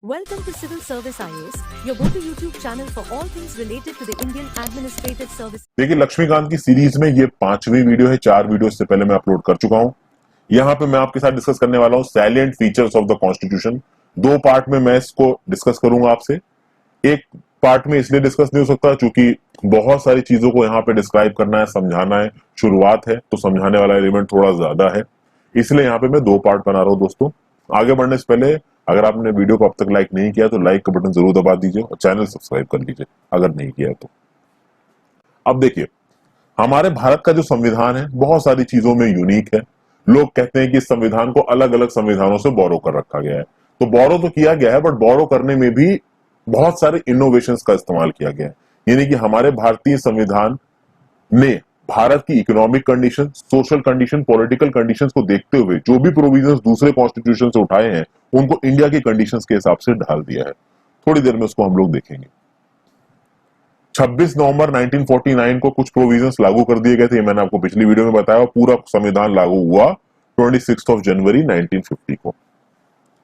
Welcome to Civil Service IAS, your go-to YouTube channel for all things related to the Indian Administrative Service. देखिए, लक्ष्मीकांत की series में ये 5वीं video है। 4 video इससे पहले मैं अपलोड कर चुका हूं। यहाँ पे मैं आपके साथ डिस्कस करने वाला हूं salient features of the constitution. 2 part में मैं इसको डिस्कस करूंगा आपसे। एक पार्ट में इसलिए डिस्कस नहीं हो सकता क्योंकि बहुत सारी चीजों को यहाँ पे डिस्क्राइब करना है, समझाना है, शुरुआत है तो समझाने वाला एलिमेंट थोड़ा ज्यादा है, इसलिए यहाँ पे मैं 2 पार्ट बना रहा हूँ। दोस्तों, आगे बढ़ने से पहले अगर आपने वीडियो को अब तक लाइक नहीं किया तो लाइक का बटन जरूर दबा दीजिए और चैनल सब्सक्राइब कर लीजिए अगर नहीं किया तो। अब देखिए, हमारे भारत का जो संविधान है बहुत सारी चीजों में यूनिक है। लोग कहते हैं कि इस संविधान को अलग अलग संविधानों से बोरो कर रखा गया है। तो बोरो तो किया गया है, बट बोरो करने में भी बहुत सारे इनोवेशंस का इस्तेमाल किया गया है। यानी कि हमारे भारतीय संविधान ने भारत की economic condition, social condition, political conditions को देखते हुए जो भी प्रोविजंस दूसरे कॉन्स्टिट्यूशन से उठाए हैं उनको इंडिया की कंडीशंस के हिसाब से ढाल दिया है। थोड़ी देर में उसको हम लोग देखेंगे। 26 नवंबर 1949 को कुछ प्रोविजंस लागू कर दिए गए थे, मैंने आपको पिछली वीडियो में बताया। पूरा संविधान लागू हुआ 26 जनवरी 1950 को।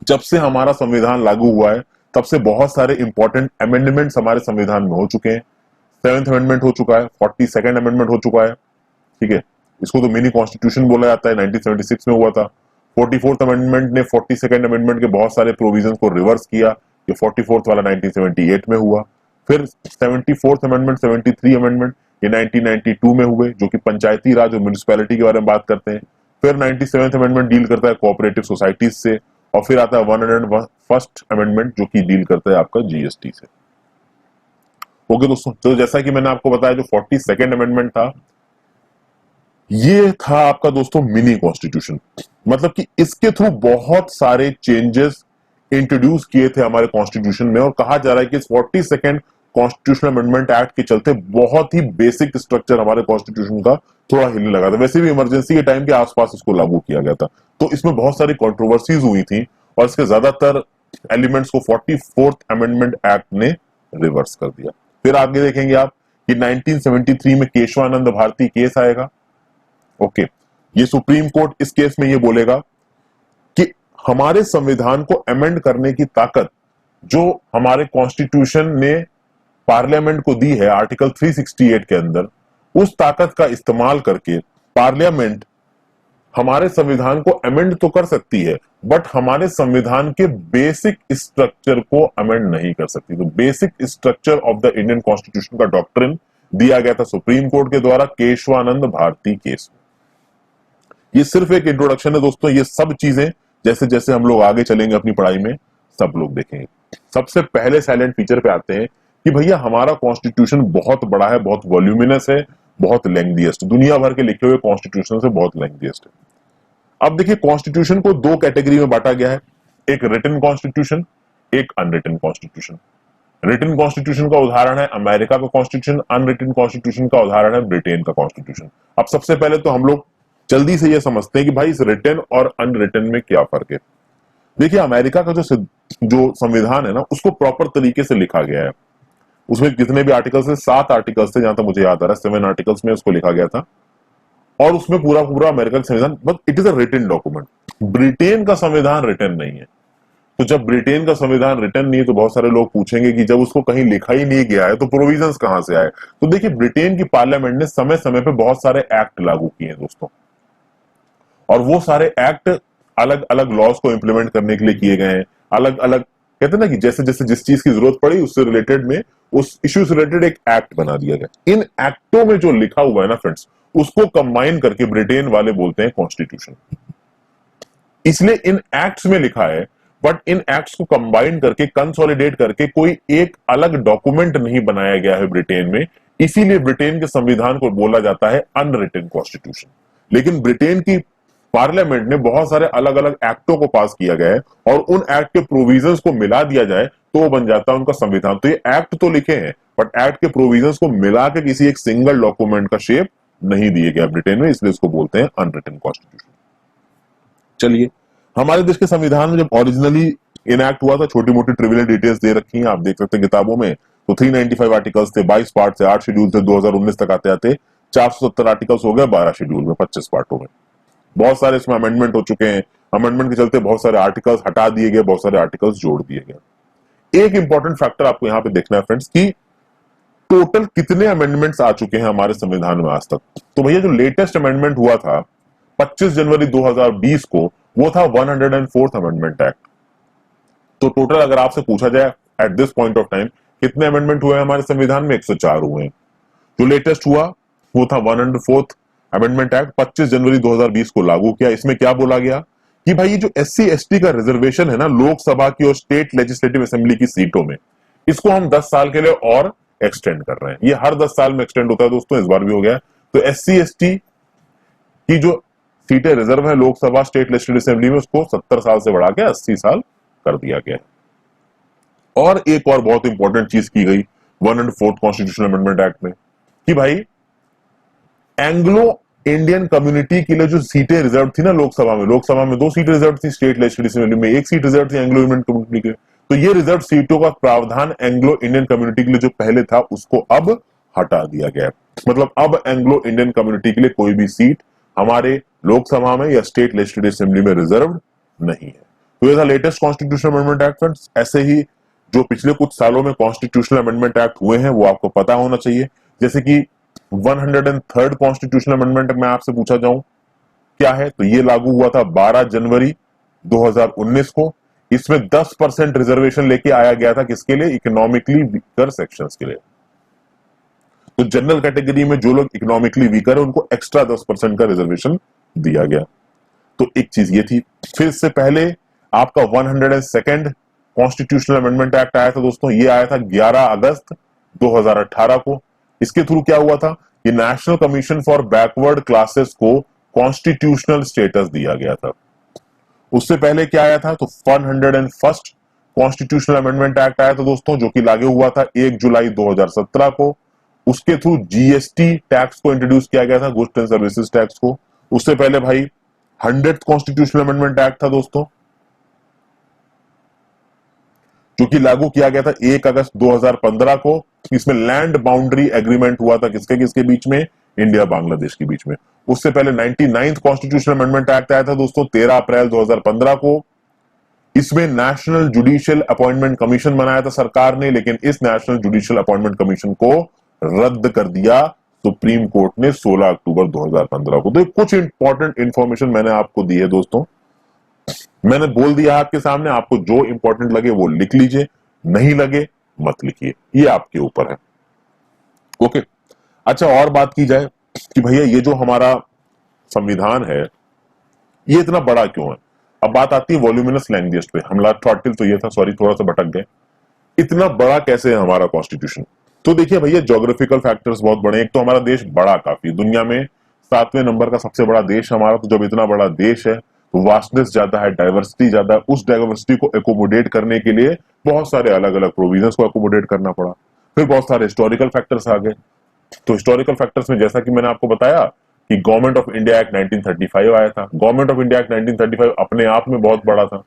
जब से हमारा संविधान लागू हुआ है तब से बहुत सारे इंपॉर्टेंट अमेंडमेंट्स हमारे संविधान में हो चुके हैं। 7th अमेंडमेंट हो चुका है, 42nd अमेंडमेंट हो चुका है, ठीक है। इसको तो मिनी कॉन्स्टिट्यूशन बोला जाता है, 1976 में हुआ था। 44th अमेंडमेंट ने 42nd अमेंडमेंट के बहुत सारे प्रोविजंस को रिवर्स किया। ये 44th वाला 1978 में हुआ। फिर 74th अमेंडमेंट, 73 अमेंडमेंट ये 1992 में हुए, जो कि पंचायती राज और म्युनिसिपैलिटी के बारे में बात करते हैं। फिर 97th अमेंडमेंट डील करता है कोऑपरेटिव सोसाइटीज से, और फिर आता है 101st अमेंडमेंट जो कि डील करता है आपका जीएसटी से। ओके दोस्तों, तो जैसा कि मैंने आपको बताया, जो 42nd अमेंडमेंट था ये था आपका दोस्तों मिनी कॉन्स्टिट्यूशन। मतलब कि इसके थ्रू बहुत सारे चेंजेस इंट्रोड्यूस किए थे हमारे कॉन्स्टिट्यूशन में, और कहा जा रहा है कि इस 42nd कॉन्स्टिट्यूशनल अमेंडमेंट एक्ट के चलते बहुत ही बेसिक स्ट्रक्चर हमारे कॉन्स्टिट्यूशन का थोड़ा हिलने लगा था। वैसे भी इमरजेंसी के टाइम के आसपास इसको लागू किया गया था, तो इसमें बहुत सारी कंट्रोवर्सीज हुई थी और इसके ज्यादातर एलिमेंट्स को 44th अमेंडमेंट एक्ट ने रिवर्स कर दिया। फिर आगे देखेंगे आप कि 1973 में केशवानंद भारती केस आएगा। ओके, ये सुप्रीम कोर्ट इस केस में ये बोलेगा कि हमारे संविधान को अमेंड करने की ताकत जो हमारे कॉन्स्टिट्यूशन ने पार्लियामेंट को दी है आर्टिकल 368 के अंदर, उस ताकत का इस्तेमाल करके पार्लियामेंट हमारे संविधान को अमेंड तो कर सकती है, बट हमारे संविधान के बेसिक स्ट्रक्चर को अमेंड नहीं कर सकती। तो basic structure of the Indian constitution का डॉक्ट्रिन दिया गया था सुप्रीम कोर्ट के द्वारा केशवानंद भारती केस में। ये सिर्फ एक इंट्रोडक्शन है दोस्तों, ये सब चीजें जैसे जैसे हम लोग आगे चलेंगे अपनी पढ़ाई में सब लोग देखेंगे। सबसे पहले साइलेंट फीचर पे आते हैं कि भैया हमारा कॉन्स्टिट्यूशन बहुत बड़ा है, बहुत वॉल्यूमिनस है, बहुत लेंथीएस्ट, दुनिया भर के लिखे हुए कॉन्स्टिट्यूशन से बहुत लेंथीएस्ट है। अब देखिए, कॉन्स्टिट्यूशन को 2 कैटेगरी में बांटा गया है, एक रिटन कॉन्स्टिट्यूशन, एक अनरिटन कॉन्स्टिट्यूशन। रिटन कॉन्स्टिट्यूशन का उदाहरण है अमेरिका का कॉन्स्टिट्यूशन, अनरिटन कॉन्स्टिट्यूशन का उदाहरण है ब्रिटेन का कॉन्स्टिट्यूशन। अब सबसे पहले तो हम लोग जल्दी से ये समझते हैं कि भाई इस रिटन और अनरिटन में क्या फर्क है। देखिए, अमेरिका का जो संविधान है ना, उसको प्रॉपर तरीके से लिखा गया है। उसमें जितने भी आर्टिकल्स है, 7 आर्टिकल्स थे जहां तक मुझे याद आ रहा है, 7 आर्टिकल्स में उसको लिखा गया था, और उसमें पूरा पूरा अमेरिकन संविधान, but it is a written document. Britain का संविधान रिटन नहीं है। तो जब ब्रिटेन का संविधान रिटन नहीं है तो बहुत सारे लोग पूछेंगे कि जब उसको कहीं लिखा ही नहीं गया है तो प्रोविजंस कहां से आए। तो देखिए, ब्रिटेन की पार्लियामेंट ने समय समय पे बहुत सारे एक्ट लागू किए हैं दोस्तों, और वो सारे एक्ट अलग अलग लॉज को इंप्लीमेंट करने के लिए किए गए हैं। अलग अलग कहते हैं ना कि जैसे जैसे जिस चीज की जरूरत पड़ी उससे रिलेटेड में, उस इश्यू से रिलेटेड एक एक्ट बना दिया गया। इन एक्टों में जो लिखा हुआ है ना फ्रेंड्स, उसको कंबाइन करके ब्रिटेन वाले बोलते हैं कॉन्स्टिट्यूशन। इसलिए इन एक्ट्स में लिखा है, बट इन एक्ट्स को कंबाइन करके, कंसोलिडेट करके कोई एक अलग डॉक्यूमेंट नहीं बनाया गया है ब्रिटेन में। इसीलिए ब्रिटेन के संविधान को बोला जाता है अनरिटन कॉन्स्टिट्यूशन। लेकिन ब्रिटेन की पार्लियामेंट ने बहुत सारे अलग अलग एक्टों को पास किया गया है, और उन एक्ट के प्रोविजंस को मिला दिया जाए तो वो बन जाता है उनका संविधान। तो ये एक्ट तो लिखे हैं, बट एक्ट के प्रोविजंस को मिला के किसी एक सिंगल डॉक्यूमेंट का शेप नहीं दिए गया ब्रिटेन में, इसलिए इसको बोलते हैं अनरिटन कॉन्स्टिट्यूशन। चलिए, हमारे देश के संविधान में जब ओरिजिनली इनैक्ट हुआ था, छोटी मोटी ट्रिवियल डिटेल्स दे रखी हैं, आप देख सकते हैं किताबों में। तो 395 आर्टिकल्स थे, 22 पार्ट से 8 शेड्यूल थे, 2019 तक आते आते 470 आर्टिकल्स हो गए 12 शेड्यूल में, 25 पार्टों में। बहुत सारे इसमें अमेंडमेंट हो चुके हैं। अमेंडमेंट के चलते बहुत सारे आर्टिकल्स हटा दिए गए, बहुत सारे आर्टिकल्स जोड़ दिए गए। एक इंपॉर्टेंट फैक्टर आपको यहां पे देखना है फ्रेंड्स कि टोटल कितने अमेंडमेंट्स आ चुके हैं हमारे संविधान में आज तक। तो भैया जो लेटेस्ट अमेंडमेंट हुआ था 25 जनवरी 2020 को, वो था 104th अमेंडमेंट एक्ट। तो टोटल अगर आपसे पूछा जाए at this point of time कितने अमेंडमेंट हुए हमारे संविधान में, 104 हुए हैं। जो लेटेस्ट हुआ वो था 104th अमेंडमेंट एक्ट, 25 जनवरी 2020 को लागू किया। इसमें क्या बोला गया कि भाई ये जो SC ST का रिजर्वेशन है ना लोकसभा की और स्टेट लेजिस्लेटिव असेंबली की सीटों में, इसको हम 10 साल के लिए और एक्सटेंड कर रहे हैं। ये हर 10 साल में एक्सटेंड होता है दोस्तों, इस बार भी हो गया। तो SC ST की जो सीटें रिजर्व है लोकसभा स्टेट लेजिस्लेटिव असेंबली में, उसको 70 साल से बढ़ा के 80 साल कर दिया गया। और एक और बहुत इंपॉर्टेंट चीज की गई 104th कॉन्स्टिट्यूशनल अमेंडमेंट एक्ट में कि भाई एंग्लो इंडियन कम्युनिटी के लिए जो सीटें रिजर्व थी ना लोकसभा में 2 सीटें रिजर्व थी, स्टेट लेजिस्लेटिव असेंबली में 1 सीट रिजर्व थी एंग्लो इंडियन कम्युनिटी के लिए। तो ये रिजर्व सीटों का प्रावधान एंग्लो इंडियन कम्युनिटी के लिए जो पहले था उसको अब हटा दिया गया। मतलब अब एंग्लो इंडियन कम्युनिटी के लिए कोई भी सीट हमारे लोकसभा में या स्टेट लेजिस्लेटिव असेंबली में रिजर्व नहीं है। तो ये था latest constitutional amendment act friends. ऐसे ही जो पिछले कुछ सालों में कॉन्स्टिट्यूशनल अमेंडमेंट एक्ट हुए हैं वो आपको पता होना चाहिए। जैसे कि 103rd कॉन्स्टिट्यूशनल अमेंडमेंट मैं आपसे पूछा जाऊं क्या है, तो ये लागू हुआ था 12 जनवरी 2019 को। इसमें 10% रिजर्वेशन लेके आया गया था, किसके लिए, इकोनॉमिकली वीकर सेक्शंस के लिए। तो जनरल कैटेगरी में जो लोग इकोनॉमिकली वीकर है उनको एक्स्ट्रा 10% का रिजर्वेशन दिया गया। तो एक चीज ये थी। फिर से पहले आपका 102nd कॉन्स्टिट्यूशनल अमेंडमेंट एक्ट आया था दोस्तों, ये आया था 11 अगस्त 2018 को। इसके थ्रू क्या हुआ था कि national commission for backward classes को कॉन्स्टिट्यूशनल स्टेटस दिया गया था। उससे पहले क्या आया था, तो 101st कॉन्स्टिट्यूशनल अमेंडमेंट एक्ट आया था दोस्तों, जो कि लागू हुआ था 1 जुलाई 2017 को। उसके थ्रू GST टैक्स को इंट्रोड्यूस किया गया था, गुड्स एंड सर्विसेज टैक्स को। उससे पहले भाई 100th कॉन्स्टिट्यूशनल अमेंडमेंट एक्ट था दोस्तों, जो कि लागू किया गया था 1 अगस्त 2015 को। इसमें लैंड बाउंड्री एग्रीमेंट हुआ था किसके किसके बीच में, इंडिया बांग्लादेश के बीच में। उससे पहले 99th कॉन्स्टिट्यूशनल अमेंडमेंट एक्ट आया था दोस्तों 13 अप्रैल 2015 को। इसमें नेशनल जुडिशियल अपॉइंटमेंट कमीशन बनाया था सरकार ने, लेकिन इस नेशनल जुडिशियल अपॉइंटमेंट कमीशन को रद्द कर दिया सुप्रीम कोर्ट ने 16 अक्टूबर 2015 को। तो कुछ इंपॉर्टेंट इंफॉर्मेशन मैंने आपको दी है दोस्तों, मैंने बोल दिया आपके सामने। आपको जो इंपॉर्टेंट लगे वो लिख लीजिए, नहीं लगे मत लिखिए, ये आपके ऊपर है। ओके, अच्छा और बात की जाए कि भैया ये जो हमारा संविधान है ये इतना बड़ा क्यों है। अब बात आती है वॉल्यूमिनस लैंग्वेज पे। हम लास्ट टाइटल तो ये था, सॉरी थोड़ा सा भटक गए। इतना बड़ा कैसे है हमारा कॉन्स्टिट्यूशन, तो देखिए भैया ज्योग्राफिकल फैक्टर्स बहुत बड़े हैं। एक तो हमारा देश बड़ा काफी, दुनिया में 7वें नंबर का सबसे बड़ा देश हमारा। तो जब इतना बड़ा देश है तो वास्टनेस ज्यादा है, डाइवर्सिटी ज्यादा है। उस डाइवर्सिटी को एकोमोडेट करने के लिए बहुत सारे अलग अलग प्रोविजंस को एकोमोडेट करना पड़ा। फिर बहुत सारे हिस्टोरिकल फैक्टर्स आ गए। तो हिस्टोरिकल फैक्टर्स में जैसा कि मैंने आपको बताया कि गवर्नमेंट ऑफ इंडिया एक्ट 1935 आया था। गवर्नमेंट ऑफ इंडिया एक्ट 1935 अपने आप में बहुत बड़ा था,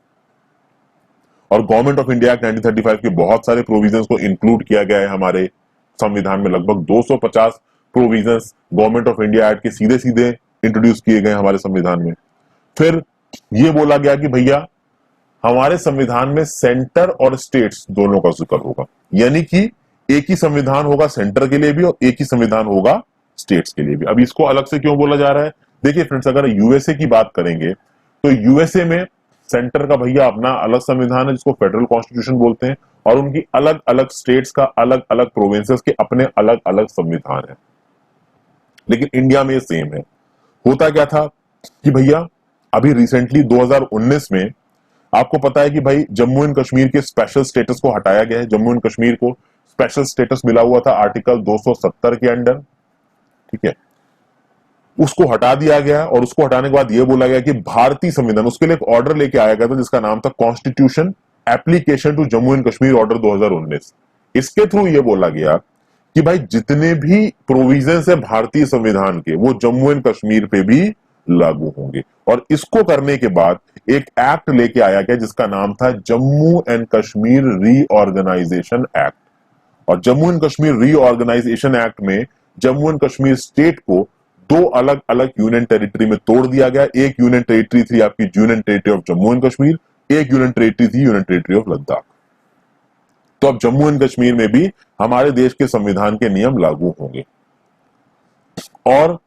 और गवर्नमेंट ऑफ इंडिया एक्ट 1935 के बहुत सारे प्रोविजंस को इंक्लूड किया गया है हमारे संविधान में। लगभग 250 provisions government of India act के सीधे सीधे इंट्रोड्यूस किए गए हमारे संविधान में। फिर ये बोला गया कि भैया हमारे संविधान में सेंटर और स्टेट्स दोनों का जिक्र होगा, यानी कि एक ही संविधान होगा सेंटर के लिए भी और एक ही संविधान होगा स्टेट्स के लिए भी। अब इसको अलग से क्यों बोला जा रहा है, देखिए फ्रेंड्स, अगर यूएसए की बात करेंगे तो यूएसए में सेंटर का भैया अपना अलग संविधान है जिसको फेडरल कॉन्स्टिट्यूशन बोलते हैं, और उनकी अलग अलग स्टेट्स का अलग अलग प्रोविंसेस के अपने अलग अलग संविधान है। लेकिन इंडिया में सेम है। होता क्या था कि भैया अभी रिसेंटली 2019 में आपको पता है कि भाई जम्मू एंड कश्मीर के स्पेशल स्टेटस को हटाया गया है। जम्मू एंड कश्मीर को स्पेशल स्टेटस मिला हुआ था आर्टिकल 270 के अंडर, ठीक है, उसको हटा दिया गया। और उसको हटाने के बाद यह बोला गया कि भारतीय संविधान, उसके लिए एक ऑर्डर लेके आया गया था जिसका नाम था constitution application to Jammu and Kashmir order 2019। इसके थ्रू यह बोला गया कि भाई जितने भी प्रोविजंस है भारतीय संविधान के वो जम्मू एंड कश्मीर पे भी लागू होंगे। और इसको करने के बाद एक एक्ट लेके आया गया जिसका नाम था Jammu and Kashmir reorganisation act. और Jammu and Kashmir reorganisation act में जम्मू एंड कश्मीर स्टेट को 2 अलग अलग यूनियन टेरिटरी में तोड़ दिया गया। एक यूनियन टेरिटरी थी आपकी union territory of Jammu and Kashmir, एक यूनियन टेरिटरी थी यूनियन टेरिटरी ऑफ लद्दाख। तो अब जम्मू एंड कश्मीर में भी हमारे देश के संविधान के नियम लागू होंगे। और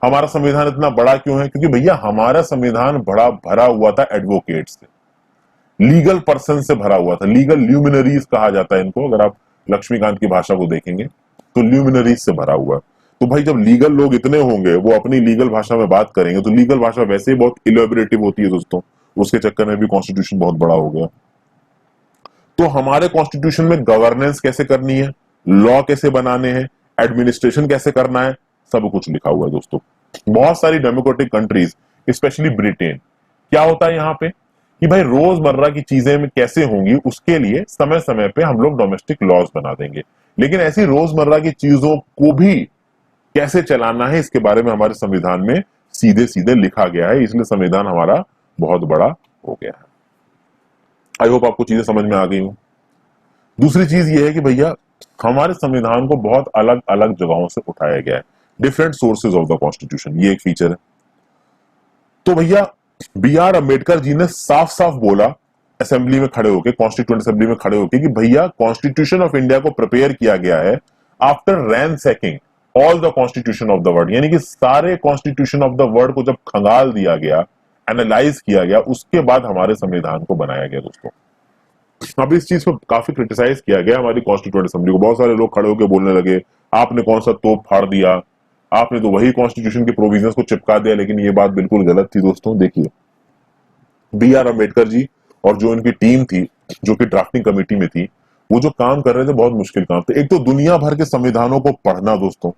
हमारा संविधान इतना बड़ा क्यों है? क्योंकि भैया हमारा संविधान बड़ा भरा हुआ था एडवोकेट से, लीगल पर्सन से भरा हुआ था। लीगल ल्यूमिनरीज कहा जाता है इनको, अगर आप लक्ष्मीकांत की भाषा को देखेंगे तो ल्यूमिनरीज से भरा हुआ है। तो भाई जब लीगल लोग इतने होंगे, वो अपनी लीगल भाषा में बात करेंगे, तो लीगल भाषा वैसे ही बहुत इलेबोरेटिव होती है दोस्तों, उसके चक्कर में भी कॉन्स्टिट्यूशन बहुत बड़ा हो गया। तो हमारे कॉन्स्टिट्यूशन में गवर्नेंस कैसे करनी है, लॉ कैसे बनाने हैं, एडमिनिस्ट्रेशन कैसे करना है, सब कुछ लिखा हुआ है दोस्तों। बहुत सारी डेमोक्रेटिक कंट्रीज, स्पेशली ब्रिटेन, क्या होता है यहाँ पे कि भाई रोजमर्रा की चीजें में कैसे होंगी, उसके लिए समय समय पे हम लोग डोमेस्टिक लॉज बना देंगे। लेकिन ऐसी रोजमर्रा की चीजों को भी कैसे चलाना है, इसके बारे में हमारे संविधान में सीधे सीधे लिखा गया है। इसलिए संविधान हमारा बहुत बड़ा हो गया है। आई होप आपको चीजें समझ में आ गई हूं। दूसरी चीज ये है कि भैया हमारे संविधान को बहुत अलग अलग जगहों से उठाया गया है, different sources of the constitution, ये एक फीचर है। तो भैया बी आर अम्बेडकर जी ने साफ साफ बोला असेंबली में खड़े होकर, कॉन्स्टिट्यूएंट असेंबली में खड़े होकर, कि भैया कॉन्स्टिट्यूशन ऑफ इंडिया को प्रिपेयर किया गया है after ransacking all the constitution of the world, यानी कि सारे कॉन्स्टिट्यूशन ऑफ द वर्ल्ड को जब खंगाल दिया गया, एनालाइज किया गया, उसके बाद हमारे संविधान को बनाया गया दोस्तों। अब इस चीज को काफी क्रिटिसाइज किया गया हमारी कॉन्स्टिट्यूएंट असेंबली को। बहुत सारे लोग खड़े होकर बोलने लगे आपने कौन सा तोप फाड़ दिया, आपने तो वही कॉन्स्टिट्यूशन के प्रोविजंस को चिपका दिया। लेकिन ये बात बिल्कुल गलत थी दोस्तों। देखिए बी आर अम्बेडकर जी और जो इनकी टीम थी, जो कि ड्राफ्टिंग कमेटी में थी, वो जो काम कर रहे थे बहुत मुश्किल काम था। एक तो दुनिया भर के संविधानों को पढ़ना दोस्तों,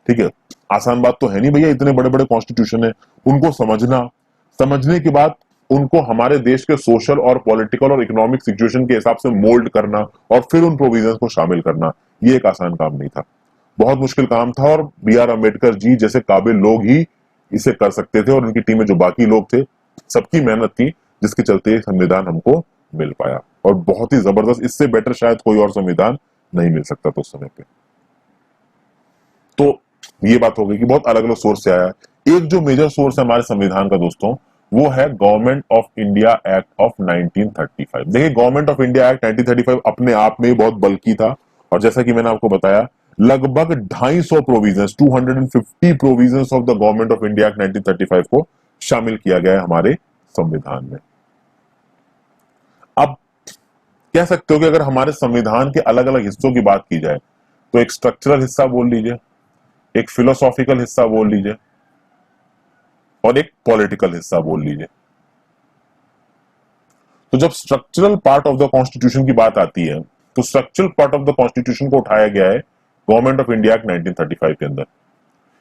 ठीक है, आसान बात तो है नहीं भैया, इतने बड़े बड़े कॉन्स्टिट्यूशन है, उनको समझना, समझने के बाद उनको हमारे देश के सोशल और पॉलिटिकल और इकोनॉमिक सिचुएशन के हिसाब से मोल्ड करना और फिर उन प्रोविजंस को शामिल करना, ये एक आसान काम नहीं था, बहुत मुश्किल काम था। और बी आर अम्बेडकर जी जैसे काबिल लोग ही इसे कर सकते थे, और उनकी टीम में जो बाकी लोग थे, सबकी मेहनत थी, जिसके चलते संविधान हमको मिल पाया। और बहुत ही जबरदस्त, इससे बेटर शायद कोई और संविधान नहीं मिल सकता था उस समय पे। तो ये बात हो गई कि बहुत अलग अलग सोर्स से आया। एक जो मेजर सोर्स है हमारे संविधान का दोस्तों, वो है government of India act of 1935। देखिए गवर्नमेंट ऑफ इंडिया एक्ट 1935 अपने आप में बहुत बल्कि था, और जैसा कि मैंने आपको बताया लगभग 250 provisions, 250 provisions of the government of India act 1935 को शामिल किया गया है हमारे संविधान में। अब कह सकते हो कि अगर हमारे संविधान के अलग अलग हिस्सों की बात की जाए, तो एक स्ट्रक्चरल हिस्सा बोल लीजिए, एक फिलोसॉफिकल हिस्सा बोल लीजिए, और एक पॉलिटिकल हिस्सा बोल लीजिए। तो जब structural part of the constitution की बात आती है, तो structural part of the constitution को उठाया गया है गवर्नमेंट ऑफ इंडिया एक्ट 1935 के अंदर,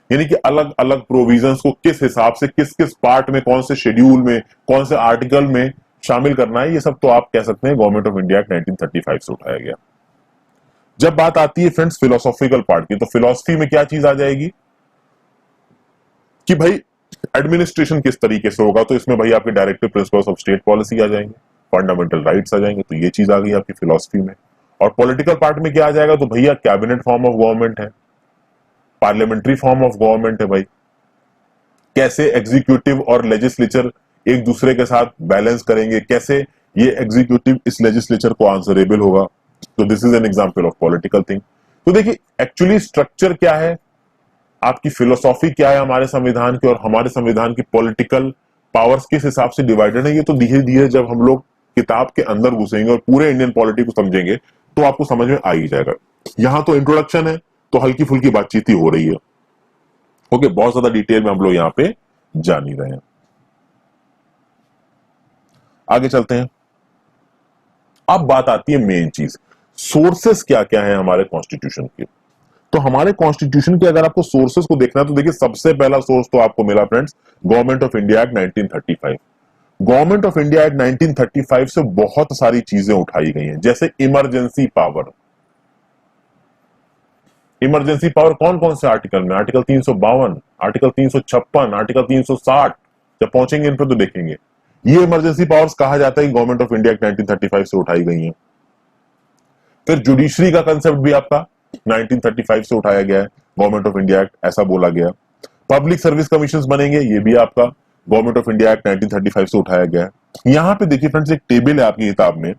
यानी कि अलग अलग प्रोविजंस को किस हिसाब से, किस किस पार्ट में, कौन से शेड्यूल में, कौन से आर्टिकल में शामिल करना है, ये सब तो आप कह सकते हैं गवर्नमेंट ऑफ इंडिया एक्ट 1935 से उठाया गया। जब बात आती है फ्रेंड्स फिलोसॉफिकल पार्ट की, तो फिलोसफी में क्या चीज आ जाएगी कि भाई एडमिनिस्ट्रेशन किस तरीके से होगा, तो इसमें भाई आपके directive principles of state policy आ जाएंगे, फंडामेंटल राइट्स आ जाएंगे, तो ये चीज आ गई आपकी फिलोसफी में। और पॉलिटिकल पार्ट में क्या आ जाएगा, तो भैया कैबिनेट फॉर्म ऑफ गवर्नमेंट है, पार्लियामेंट्री फॉर्म ऑफ गवर्नमेंट है, भाई कैसे एग्जीक्यूटिव और लेजिस्लेचर एक दूसरे के साथ बैलेंस करेंगे, कैसे ये एग्जीक्यूटिव इस लेजिस्लेचर को आंसरेबल होगा, तो this is an example of political thing. तो देखिए एक्चुअली स्ट्रक्चर क्या है, आपकी फिलोसॉफी क्या है हमारे संविधान की, और हमारे संविधान की पॉलिटिकल पावर्स किस हिसाब से डिवाइडेड है, ये तो धीरे धीरे जब हम लोग किताब के अंदर घुसेंगे और पूरे इंडियन पॉलिटी को समझेंगे तो आपको समझ में आ ही जाएगा। यहां तो इंट्रोडक्शन है, तो हल्की फुल्की बातचीत ही हो रही है, ओके, बहुत ज्यादा डिटेल में हम लोग यहां पे जा नहीं रहे हैं। आगे चलते हैं। अब बात आती है मेन चीज, सोर्सेस क्या क्या है हमारे कॉन्स्टिट्यूशन के। तो हमारे कॉन्स्टिट्यूशन के अगर आपको सोर्सेस को देखना है, तो देखिए सबसे पहला सोर्स तो आपको मिला friends government of India act 1935। Government of India act 1935 से बहुत सारी चीजें उठाई गई हैं, जैसे इमरजेंसी पावर। इमरजेंसी पावर कौन कौन से आर्टिकल में, आर्टिकल 352, आर्टिकल 356, आर्टिकल 360, जब पहुंचेंगे इन पर तो देखेंगे। ये इमरजेंसी पावर्स कहा जाता है गवर्नमेंट ऑफ इंडिया एक्ट 1935 से उठाई गई हैं। फिर जुडिशरी का कंसेप्ट भी आपका 1935 से उठाया गया है, गवर्नमेंट ऑफ इंडिया एक्ट, ऐसा बोला गया। पब्लिक सर्विस कमीशंस बनेंगे, ये भी आपका गवर्नमेंट ऑफ इंडिया एक्ट 1935 से उठाया गया है। यहां पे देखिए फ्रेंड्स एक टेबल है आपकी किताब में,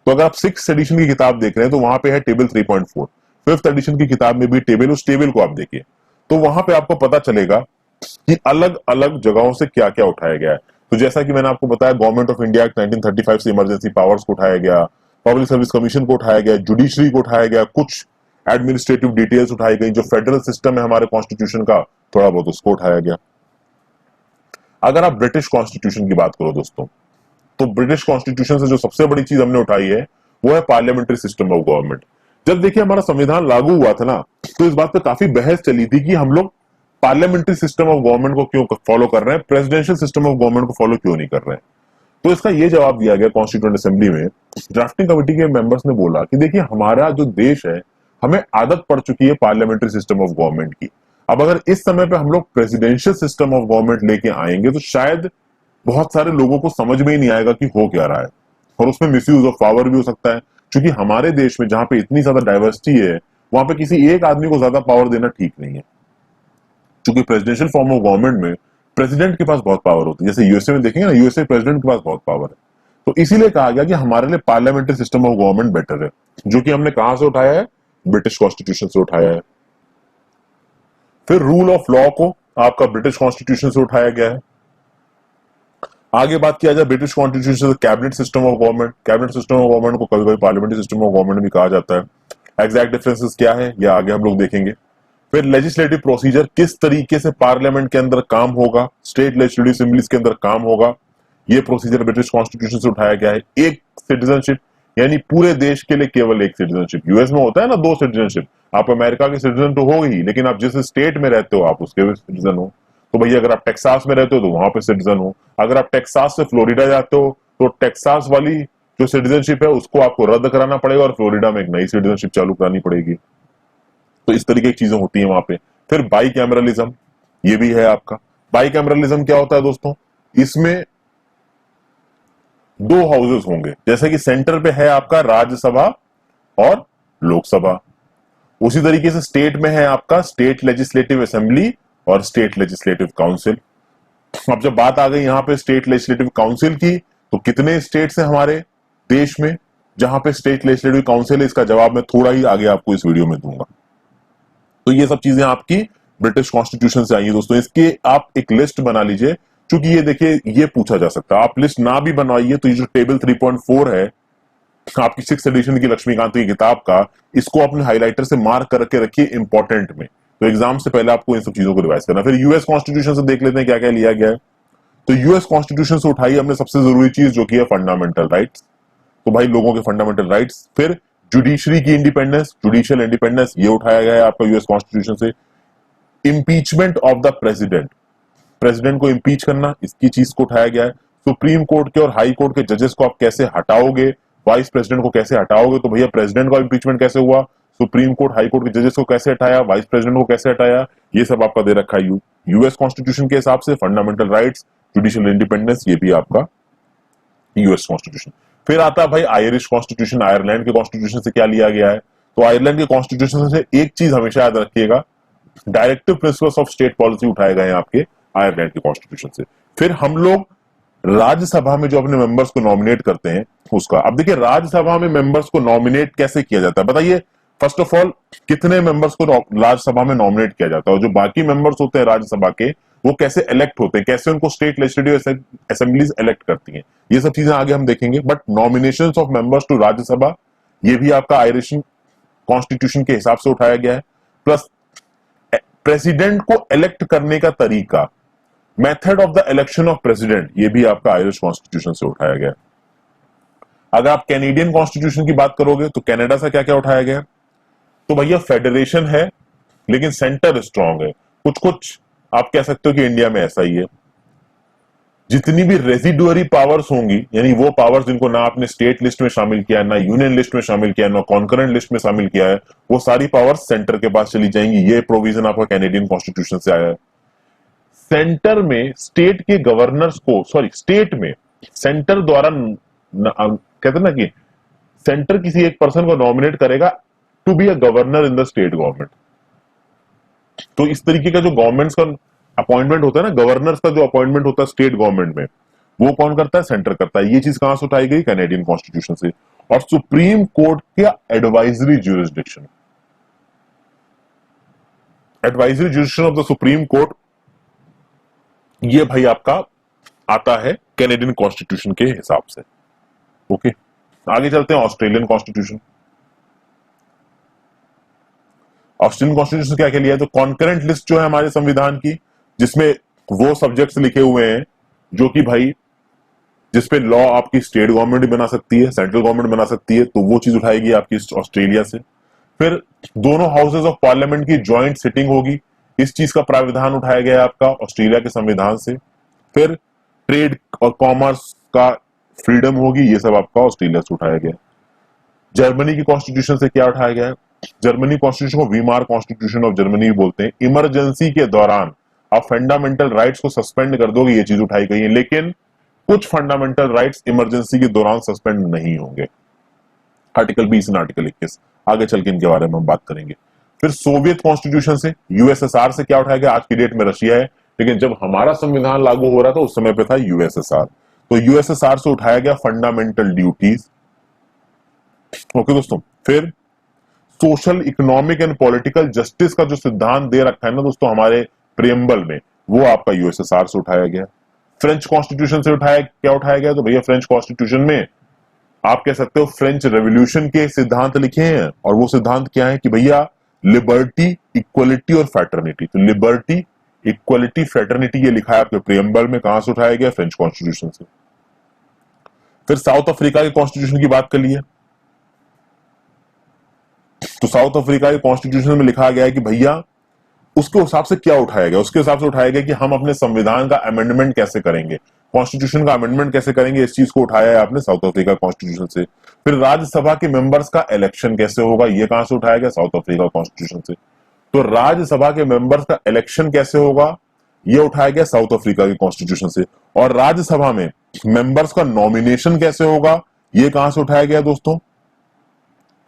तो अगर आप 6th एडिशन की किताब देख रहे हैं तो वहां पे है टेबल 3.4। 5th एडिशन की किताब में भी टेबल, उस टेबल को आप देखिए तो वहां पे आपको पता चलेगा कि अलग अलग जगहों से क्या क्या उठाया गया है। तो जैसा कि मैंने आपको बताया, गवर्नमेंट ऑफ इंडिया एक्ट 1935 से इमरजेंसी पावर्स को उठाया गया, पब्लिक सर्विस कमीशन को उठाया गया, जुडिशरी को उठाया गया, कुछ एडमिनिस्ट्रेटिव डिटेल्स उठाई गई, जो फेडरल सिस्टम है हमारे कॉन्स्टिट्यूशन का थोड़ा बहुत उसको उठाया गया। अगर आप ब्रिटिश कॉन्स्टिट्यूशन की बात करो दोस्तों, तो ब्रिटिश कॉन्स्टिट्यूशन से जो सबसे बड़ी चीज हमने उठाई है वो है पार्लियामेंट्री सिस्टम ऑफ गवर्नमेंट। जब देखिए हमारा संविधान लागू हुआ था ना, तो इस बात पे काफी बहस चली थी कि हम लोग पार्लियामेंट्री सिस्टम ऑफ गवर्नमेंट को क्यों फॉलो कर रहे हैं, प्रेसिडेंशियल सिस्टम ऑफ गवर्नमेंट को फॉलो क्यों नहीं कर रहे हैं। तो इसका ये जवाब दिया गया कॉन्स्टिट्यूएंट असेंबली में। ड्राफ्टिंग कमेटी के मेंबर्स ने बोला कि देखिए हमारा जो देश है, हमें आदत पड़ चुकी है पार्लियामेंट्री सिस्टम ऑफ गवर्नमेंट की। अब अगर इस समय पे हम लोग प्रेसिडेंशियल सिस्टम ऑफ गवर्नमेंट लेके आएंगे तो शायद बहुत सारे लोगों को समझ में ही नहीं आएगा कि हो क्या रहा है, और उसमें मिसयूज ऑफ पावर भी हो सकता है। क्योंकि हमारे देश में जहां पे इतनी ज्यादा डाइवर्सिटी है, वहां पे किसी एक आदमी को ज्यादा पावर देना ठीक नहीं है। क्योंकि प्रेसिडेंशियल फॉर्म ऑफ गवर्नमेंट में प्रेसिडेंट के पास बहुत पावर होती है, जैसे यूएसए में देखेंगे ना, यूएसए प्रेसिडेंट के पास बहुत पावर है। तो इसीलिए कहा गया कि हमारे लिए parliamentary system of government better है, जो कि हमने कहां से उठाया है, ब्रिटिश कॉन्स्टिट्यूशन से उठाया है। फिर रूल ऑफ लॉ को आपका ब्रिटिश कॉन्स्टिट्यूशन से उठाया गया है। आगे बात किया जाए ब्रिटिश कॉन्स्टिट्यूशन से cabinet system of government. Cabinet system of government को कभी कभी पार्लियामेंट्री सिस्टम ऑफ गवर्नमेंट भी कहा जाता है। एग्जैक्ट डिफरेंसेस क्या है ये आगे हम लोग देखेंगे। फिर लेजिस्लेटिव प्रोसीजर, किस तरीके से पार्लियामेंट के अंदर काम होगा, स्टेट लेजिस्लेटिव असेंबलीज के अंदर काम होगा, ये प्रोसीजर ब्रिटिश कॉन्स्टिट्यूशन से उठाया गया है। एक सिटीजनशिप, यानी पूरे देश के लिए केवल एक सिटीजनशिप। यूएस में होता है ना 2 सिटीजनशिप, आप अमेरिका के सिटीजन तो हो ही, लेकिन आप जिस स्टेट में रहते हो आप उसके भी सिटीजन हो। तो भैया अगर आप टेक्सास में रहते हो तो वहां पे सिटीजन हो। अगर आप टेक्सास से फ्लोरिडा जाते हो तो टेक्सास वाली जो सिटीजनशिप है उसको आपको रद्द कराना पड़ेगा और फ्लोरिडा में एक नई सिटीजनशिप चालू करानी पड़ेगी। तो इस तरीके की चीजें होती हैं वहां पे। फिर बाई कैमरलिज्म, ये भी है आपका। बाई कैमरलिज्म क्या होता है दोस्तों, इसमें 2 हाउसेस होंगे, जैसे कि सेंटर पे है आपका राज्यसभा और लोकसभा, उसी तरीके से स्टेट में है आपका स्टेट लेजिस्लेटिव असेंबली और स्टेट लेजिस्लेटिव काउंसिल। अब जब बात आ गई यहां पे स्टेट लेजिस्लेटिव काउंसिल की, तो कितने स्टेट्स हैं हमारे देश में जहां पे स्टेट लेजिस्लेटिव काउंसिल है, इसका जवाब मैं थोड़ा ही आगे आपको इस वीडियो में दूंगा। तो ये सब चीजें आपकी ब्रिटिश कॉन्स्टिट्यूशन से आई है दोस्तों। इसके आप एक लिस्ट बना लीजिए, क्योंकि ये देखिए ये पूछा जा सकता है। आप लिस्ट ना भी बनवाइए तो ये जो टेबल 3.4 है आपकी 6th एडिशन की लक्ष्मीकांत की किताब का, इसको अपने हाइलाइटर से मार्क करके रखिए इंपॉर्टेंट में। तो एग्जाम से पहले आपको इन सब चीजों को रिवाइज करना। फिर यूएस कॉन्स्टिट्यूशन से देख लेते हैं क्या क्या लिया गया है। तो यूएस कॉन्स्टिट्यूशन से उठाई हमने सबसे जरूरी चीज जो कि है फंडामेंटल राइट्स। तो भाई लोगों के फंडामेंटल राइट्स। फिर जुडिशरी की इंडिपेंडेंस, जुडिशियल इंडिपेंडेंस, ये उठाया गया है आपका यूएस कॉन्स्टिट्यूशन से। Impeachment of the president, president को इम्पीच करना, इसकी चीज को उठाया गया है। सुप्रीम कोर्ट के और हाई कोर्ट के जजेस को आप कैसे हटाओगे, वाइस प्रेसिडेंट को कैसे हटाओगे। तो भैया प्रेसिडेंट का इम्पीचमेंट कैसे हुआ, सुप्रीम कोर्ट हाई कोर्ट के जजेस को कैसे हटाया, वाइस प्रेसिडेंट को कैसे हटाया, ये सब आपका दे रखा है यूएस कॉन्स्टिट्यूशन के हिसाब से। फंडामेंटल राइट्स, जुडिशियल इंडिपेंडेंस, ये भी आपका यूएस कॉन्स्टिट्यूशन। फिर आता है भाई आयरिश कॉन्स्टिट्यूशन। आयरलैंड के कॉन्स्टिट्यूशन से क्या लिया गया है, तो आयरलैंड के कॉन्स्टिट्यूशन से एक चीज हमेशा याद रखिएगा, directive principles of state policy उठाए गए हैं आपके आयरलैंड के कॉन्स्टिट्यूशन से। फिर हम लोग राज्यसभा में जो अपने मेंबर्स को नॉमिनेट करते हैं उसका, अब देखिए राज्यसभा में मेंबर्स को नॉमिनेट कैसे किया जाता है बताइए। फर्स्ट ऑफ ऑल कितने मेंबर्स को राज्यसभा में नॉमिनेट किया जाता है, और जो बाकी मेंबर्स होते हैं राज्यसभा के वो कैसे इलेक्ट होते हैं, कैसे उनको स्टेट लेजिस्लेटिव असेंबलीज इलेक्ट करती हैं, ये सब चीजें आगे हम देखेंगे। But nominations of members to Rajya Sabha, ये भी आपका आयरिश कॉन्स्टिट्यूशन के हिसाब से उठाया गया है। प्लस प्रेसिडेंट को इलेक्ट करने का तरीका, method of the election of president, ये भी आपका आयरिश कॉन्स्टिट्यूशन से उठाया गया है। अगर आप कैनेडियन कॉन्स्टिट्यूशन की बात करोगे तो कनाडा से क्या क्या उठाया गया, तो भैया फेडरेशन है लेकिन सेंटर स्ट्रांग है। कुछ कुछ आप कह सकते हो कि इंडिया में ऐसा ही है। जितनी भी रेजिडुअरी पावर्स होंगी, यानी वो पावर्स जिनको ना आपने स्टेट लिस्ट में शामिल किया है, ना यूनियन लिस्ट में शामिल किया है, ना कॉन्करेंट लिस्ट में शामिल किया है, वो सारी पावर्स सेंटर के पास चली जाएंगी। ये प्रोविजन आपका कैनेडियन कॉन्स्टिट्यूशन से आया है। सेंटर में स्टेट के गवर्नर्स को, सॉरी स्टेट में सेंटर द्वारा कहते हैं ना कि सेंटर किसी एक पर्सन को नॉमिनेट करेगा to be a governor in the state government. तो इस तरीके का जो गवर्नमेंट्स का अपॉइंटमेंट होता है ना, गवर्नर्स का जो अपॉइंटमेंट होता है स्टेट गवर्नमेंट में, वो कौन करता है, सेंटर करता है। ये चीज कहां से उठाई गई, कैनेडियन कॉन्स्टिट्यूशन से। और सुप्रीम कोर्ट का advisory jurisdiction. Advisory jurisdiction of the supreme court, ये भाई आपका आता है कैनेडियन कॉन्स्टिट्यूशन के हिसाब से। ओके, आगे चलते हैं ऑस्ट्रेलियन कॉन्स्टिट्यूशन। ऑस्ट्रेलियन कॉन्स्टिट्यूशन क्या क्या लिया है, तो कॉन्करेंट लिस्ट जो है हमारे संविधान की, जिसमें वो सब्जेक्ट्स लिखे हुए हैं जो कि भाई जिसपे लॉ आपकी स्टेट गवर्नमेंट भी बना सकती है, सेंट्रल गवर्नमेंट बना सकती है, तो वो चीज उठाएगी आपकी ऑस्ट्रेलिया से। फिर दोनों हाउसेज ऑफ पार्लियामेंट की ज्वाइंट सिटिंग होगी, इस चीज का प्राविधान उठाया गया है आपका ऑस्ट्रेलिया के संविधान से। फिर ट्रेड और कॉमर्स का फ्रीडम होगी, ये सब आपका ऑस्ट्रेलिया से उठाया गया है। जर्मनी की कॉन्स्टिट्यूशन से क्या उठाया गया है, जर्मनी कॉन्स्टिट्यूशन को वीमार कॉन्स्टिट्यूशन ऑफ जर्मनी भी बोलते हैं। इमरजेंसी के दौरान आप फंडामेंटल राइट्स को सस्पेंड कर दोगे, ये चीज उठाई गई है, लेकिन कुछ फंडामेंटल राइट्स इमरजेंसी के दौरान सस्पेंड नहीं होंगे। आर्टिकल 20 और आर्टिकल 21, आगे चल के इनके बारे में हम बात करेंगे। फिर सोवियत कॉन्स्टिट्यूशन से, यूएसएसआर से क्या उठाया गया, आज की डेट में रशिया है, लेकिन जब हमारा संविधान लागू हो रहा था उस समय पे था यूएसएसआर, तो यूएसएसआर से उठाया गया फंडामेंटल ड्यूटीज। ओके दोस्तों, फिर social, economic and political justice का जो सिद्धांत दे रखा है ना दोस्तों हमारे प्रियम्बल में, वो आपका यूएसएसआर से उठाया गया। फ्रेंच कॉन्स्टिट्यूशन से क्या उठाया गया, तो भैया फ्रेंच कॉन्स्टिट्यूशन में आप कह सकते हो फ्रेंच रेवोल्यूशन के सिद्धांत लिखे हैं, और वो सिद्धांत क्या है कि भैया लिबर्टी, इक्वलिटी और फ्रेटर्निटी। तो लिबर्टी, इक्वलिटी, फ्रेटर्निटी ये लिखा है आपके प्रियम्बल में, कहां से उठाया गया, फ्रेंच कॉन्स्टिट्यूशन से। फिर साउथ अफ्रीका के कॉन्स्टिट्यूशन की बात कर लिए, तो साउथ अफ्रीका के कॉन्स्टिट्यूशन में लिखा गया है कि भैया उसके हिसाब से क्या उठाया गया, उसके हिसाब से उठाया गया कि हम अपने संविधान का अमेंडमेंट कैसे करेंगे, कॉन्स्टिट्यूशन का अमेंडमेंट कैसे करेंगे, इस चीज को उठाया है आपने साउथ अफ्रीका कॉन्स्टिट्यूशन से। फिर राज्यसभा के मेंबर्स का इलेक्शन कैसे होगा, ये कहां से उठाया गया, साउथ अफ्रीका कॉन्स्टिट्यूशन से। तो राज्यसभा के मेंबर्स का इलेक्शन कैसे होगा, ये उठाया गया साउथ अफ्रीका के कॉन्स्टिट्यूशन से। और राज्यसभा में मेंबर्स का नॉमिनेशन कैसे होगा, ये कहां से उठाया गया दोस्तों,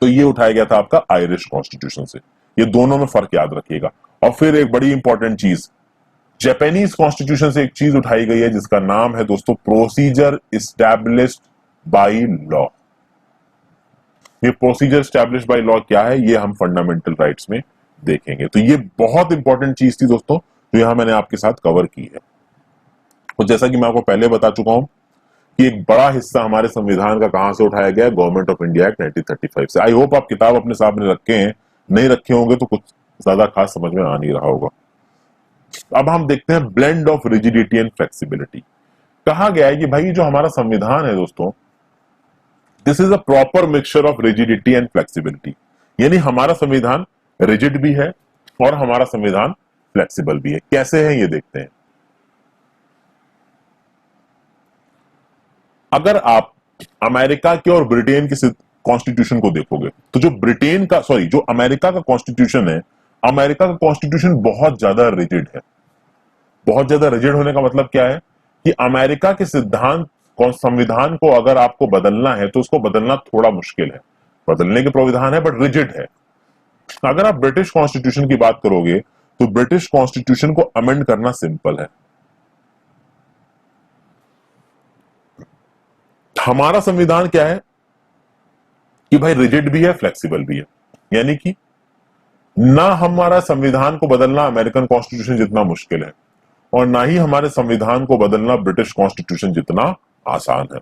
तो ये उठाया गया था आपका आयरिश कॉन्स्टिट्यूशन से। ये दोनों में फर्क याद रखिएगा। और फिर एक बड़ी इंपॉर्टेंट चीज, जापानीज कॉन्स्टिट्यूशन से एक चीज उठाई गई है जिसका नाम है दोस्तों प्रोसीजर इस्टेब्लिश्ड बाय लॉ। ये प्रोसीजर इस्टेब्लिश्ड बाय लॉ क्या है, ये हम फंडामेंटल राइट्स में देखेंगे। तो ये बहुत इंपॉर्टेंट चीज थी दोस्तों जो यहां मैंने आपके साथ कवर की है। और जैसा कि मैं आपको पहले बता चुका हूं कि एक बड़ा हिस्सा हमारे संविधान का कहां से उठाया गया है, गवर्नमेंट ऑफ इंडिया एक्ट 1935 से। आई होप आप किताब अपने सामने रखे हैं, नहीं रखे होंगे तो कुछ ज्यादा खास समझ में आ नहीं रहा होगा। अब हम देखते हैं blend of rigidity and flexibility. कहा गया है कि भाई जो हमारा संविधान है दोस्तों, this is a proper mixture of rigidity and flexibility, यानी हमारा संविधान रिजिड भी है और हमारा संविधान फ्लेक्सिबल भी है। कैसे है ये देखते हैं। अगर आप अमेरिका के और ब्रिटेन के कॉन्स्टिट्यूशन को देखोगे तो जो अमेरिका का कॉन्स्टिट्यूशन है, अमेरिका का कॉन्स्टिट्यूशन बहुत ज्यादा रिजिड है। बहुत ज्यादा रिजिड होने का मतलब क्या है कि अमेरिका के सिद्धांत संविधान को अगर आपको बदलना है तो उसको बदलना थोड़ा मुश्किल है, बदलने के प्रावधान है बट रिजिड है। अगर आप ब्रिटिश कॉन्स्टिट्यूशन की बात करोगे तो ब्रिटिश कॉन्स्टिट्यूशन को अमेंड करना सिंपल है। हमारा संविधान क्या है कि भाई रिजिड भी है, फ्लेक्सिबल भी है, यानी कि ना हमारा संविधान को बदलना अमेरिकन कॉन्स्टिट्यूशन जितना मुश्किल है और ना ही हमारे संविधान को बदलना ब्रिटिश कॉन्स्टिट्यूशन जितना आसान है।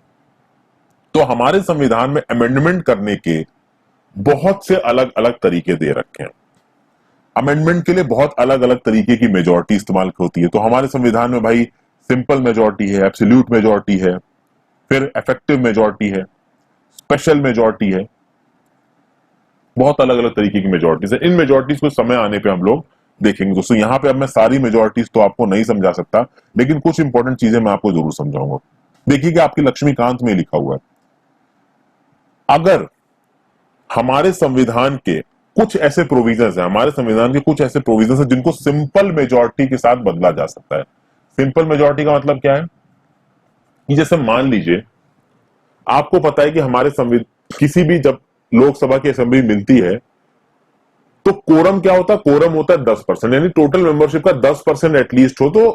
तो हमारे संविधान में अमेंडमेंट करने के बहुत से अलग अलग तरीके दे रखे हैं। अमेंडमेंट के लिए बहुत अलग अलग तरीके की मेजॉरिटी इस्तेमाल होती है। तो हमारे संविधान में भाई सिंपल मेजॉरिटी है, एब्सोल्यूट मेजॉरिटी है, फिर इफेक्टिव मेजॉरिटी है, स्पेशल मेजॉरिटी है, बहुत अलग अलग तरीके की मेजॉरिटीज है। इन मेजॉरिटीज को समय आने पे हम लोग देखेंगे दोस्तों। यहां पे अब मैं सारी मेजॉरिटीज तो आपको नहीं समझा सकता, लेकिन कुछ इंपॉर्टेंट चीजें मैं आपको जरूर समझाऊंगा। देखिए कि आपके लक्ष्मीकांत में लिखा हुआ है, अगर हमारे संविधान के कुछ ऐसे प्रोविजंस हैं, हमारे संविधान के कुछ ऐसे प्रोविजंस हैं जिनको सिंपल मेजॉरिटी के साथ बदला जा सकता है। सिंपल मेजॉरिटी का मतलब क्या है कि जैसे मान लीजिए आपको पता है कि हमारे किसी भी जब लोकसभा की असेंबली मिलती है तो कोरम क्या होता है, कोरम होता है 10%, यानी टोटल मेंबरशिप का 10% एटलीस्ट हो तो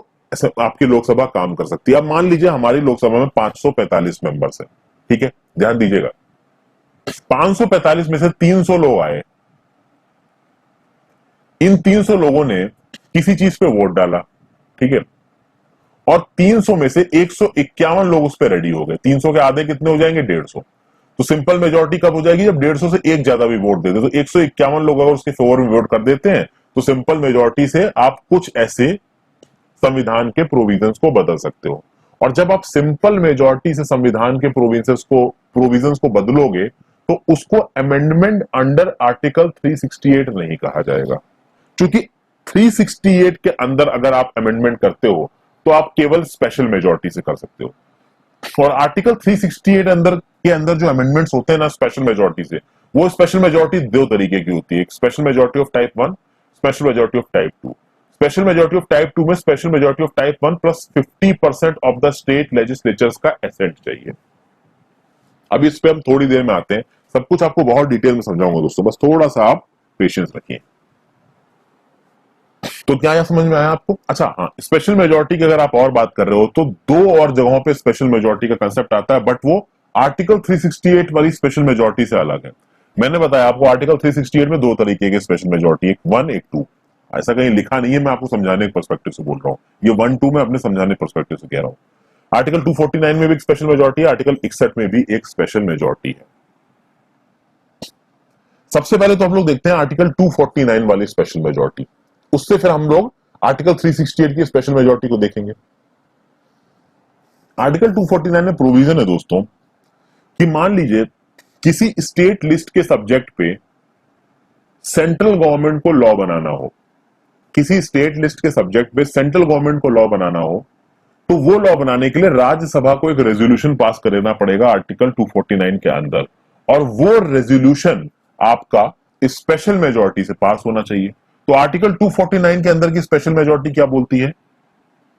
आपकी लोकसभा काम कर सकती है। अब मान लीजिए हमारी लोकसभा में 545 मेंबर्स है, ठीक है, ध्यान दीजिएगा 545 में से 300 लोग आए, इन 300 लोगों ने किसी चीज पे वोट डाला, ठीक है, और 300 में से 151 लोग उस पर रेडी हो गए। 300 के आधे कितने हो जाएंगे? 150। तो सिंपल मेजोरिटी कब हो जाएगी? जब 150 से एक ज्यादा भी वोट देते। तो 151 लोग अगर उसके फेवर में वोट कर देते हैं तो सिंपल मेजोरिटी से आप कुछ ऐसे संविधान के प्रोविजंस को बदल सकते हो। और जब आप सिंपल मेजोरिटी से संविधान के प्रोविजंस को बदलोगे तो उसको अमेंडमेंट अंडर आर्टिकल 368 नहीं कहा जाएगा, क्योंकि 368 के अंदर अगर आप अमेंडमेंट करते हो तो आप केवल स्पेशल मेजोरिटी से कर सकते हो। और आर्टिकल 368 के अंदर जो अमेंडमेंट्स होते हैं ना स्पेशल मेजोरिटी से, वो स्पेशल मेजोरिटी दो तरीके की होती है, एक special majority of type 1, special majority of type 2। Special majority of type 2 में special majority of type 1 plus 50% of the state legislatures का एसेंट चाहिए। अब इस पे हम थोड़ी देर में आते हैं, सब कुछ आपको बहुत डिटेल में समझाऊंगा दोस्तों, बस थोड़ा सा आप पेशेंस रखिए। तो क्या यह समझ में आया आपको? अच्छा हाँ, स्पेशल मेजोरिटी की अगर आप और बात कर रहे हो तो दो और जगहों पे स्पेशल मेजोरिटी का कंसेप्ट आता है, बट वो आर्टिकल 368 वाली स्पेशल मेजोरिटी से अलग है। मैंने बताया आपको आर्टिकल 368 में दो तरीके की स्पेशल मेजोरिटी, एक 1 एक 2। ऐसा कहीं लिखा नहीं है, मैं आपको समझाने के पर्सपेक्टिव से बोल रहा हूँ। ये 1 2 में अपने समझाने पर्सपेक्टिव से कह रहा हूँ। आर्टिकल 249 में भी एक स्पेशल मेजोरिटी है, आर्टिकल 61 में भी एक स्पेशल मेजोरिटी है। सबसे पहले तो हम लोग देखते हैं आर्टिकल 249 वाली स्पेशल मेजोरिटी, उससे फिर हम लोग आर्टिकल 368 की स्पेशल मेजोरिटी को देखेंगे। आर्टिकल 249 में प्रोविजन है दोस्तों कि मान लीजिए किसी स्टेट लिस्ट के सब्जेक्ट पे सेंट्रल गवर्नमेंट को लॉ बनाना हो, किसी स्टेट लिस्ट के सब्जेक्ट पे सेंट्रल गवर्नमेंट को लॉ बनाना हो, तो वो लॉ बनाने के लिए राज्यसभा को एक रेजोल्यूशन पास करना पड़ेगा आर्टिकल 249 के अंदर, और वो रेजोल्यूशन आपका स्पेशल मेजोरिटी से पास होना चाहिए। तो आर्टिकल 249 के अंदर की स्पेशल मेजोरिटी क्या बोलती है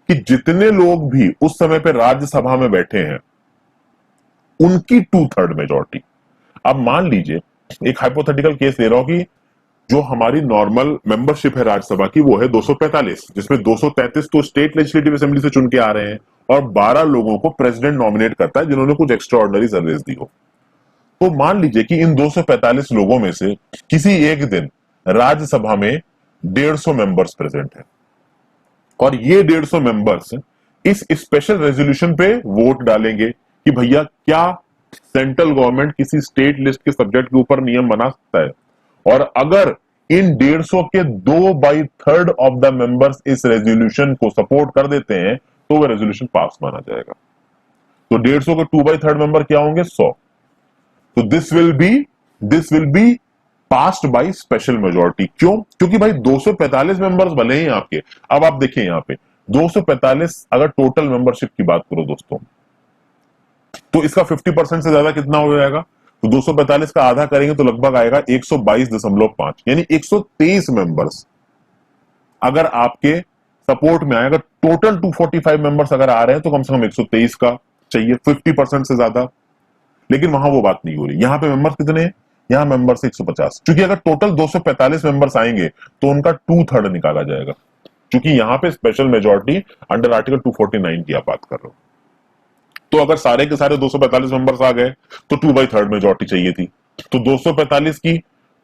कि जितने लोग भी उस समय पे राज्यसभा में बैठे हैं उनकी 2/3 मेजोरिटी। अब मान लीजिए एक हाइपोथेटिकल केस ले रहा हूं कि जो हमारी नॉर्मल मेंबरशिप है राज्यसभा की वो है 245, जिसमें 233 तो स्टेट लेजिस्लेटिव असेंबली से चुन के आ रहे हैं और 12 लोगों को प्रेसिडेंट नॉमिनेट करता है जिन्होंने कुछ एक्स्ट्रा ऑर्डिनरी सर्विस दी हो। तो मान लीजिए कि इन 245 लोगों में से किसी एक दिन राज्यसभा में 150 मेंबर्स प्रेजेंट हैं और ये 150 मेंबर्स इस स्पेशल रेजोल्यूशन पे वोट डालेंगे कि भैया क्या सेंट्रल गवर्नमेंट किसी स्टेट लिस्ट के सब्जेक्ट के ऊपर नियम बना सकता है, और अगर इन 150 के 2/3 ऑफ द मेंबर्स इस रेजोल्यूशन को सपोर्ट कर देते हैं तो वह रेजोल्यूशन पास माना जाएगा। तो 150 के 2/3 मेंबर क्या होंगे? 100। तो this will be passed by special majority. क्यों? क्योंकि भाई 245 मेंबर्स भले ही आपके, अब आप देखिए यहां पे 245 अगर टोटल मेंबरशिप की बात करो दोस्तों तो इसका 50% से ज्यादा कितना हो जाएगा? तो 245 का आधा करेंगे तो लगभग आएगा 122.5, यानी 123 मेंबर्स अगर आपके सपोर्ट में आएगा। टोटल 245 मेंबर्स अगर आ रहे हैं तो कम से कम 123 का चाहिए, 50% से ज्यादा। लेकिन वहां वो बात नहीं हो रही। यहां पे मेंबर्स कितने हैं? यहां मेंबर्स 150, क्योंकि अगर टोटल 245 मेंबर्स आएंगे तो उनका 2/3 निकाला जाएगा, क्योंकि यहां पे स्पेशल मेजोरिटी अंडर आर्टिकल 249 की आप बात कर रहे हो। तो अगर सारे के सारे 245 मेंबर्स आ गए तो 2/3 मेजोरिटी चाहिए थी। तो 245 की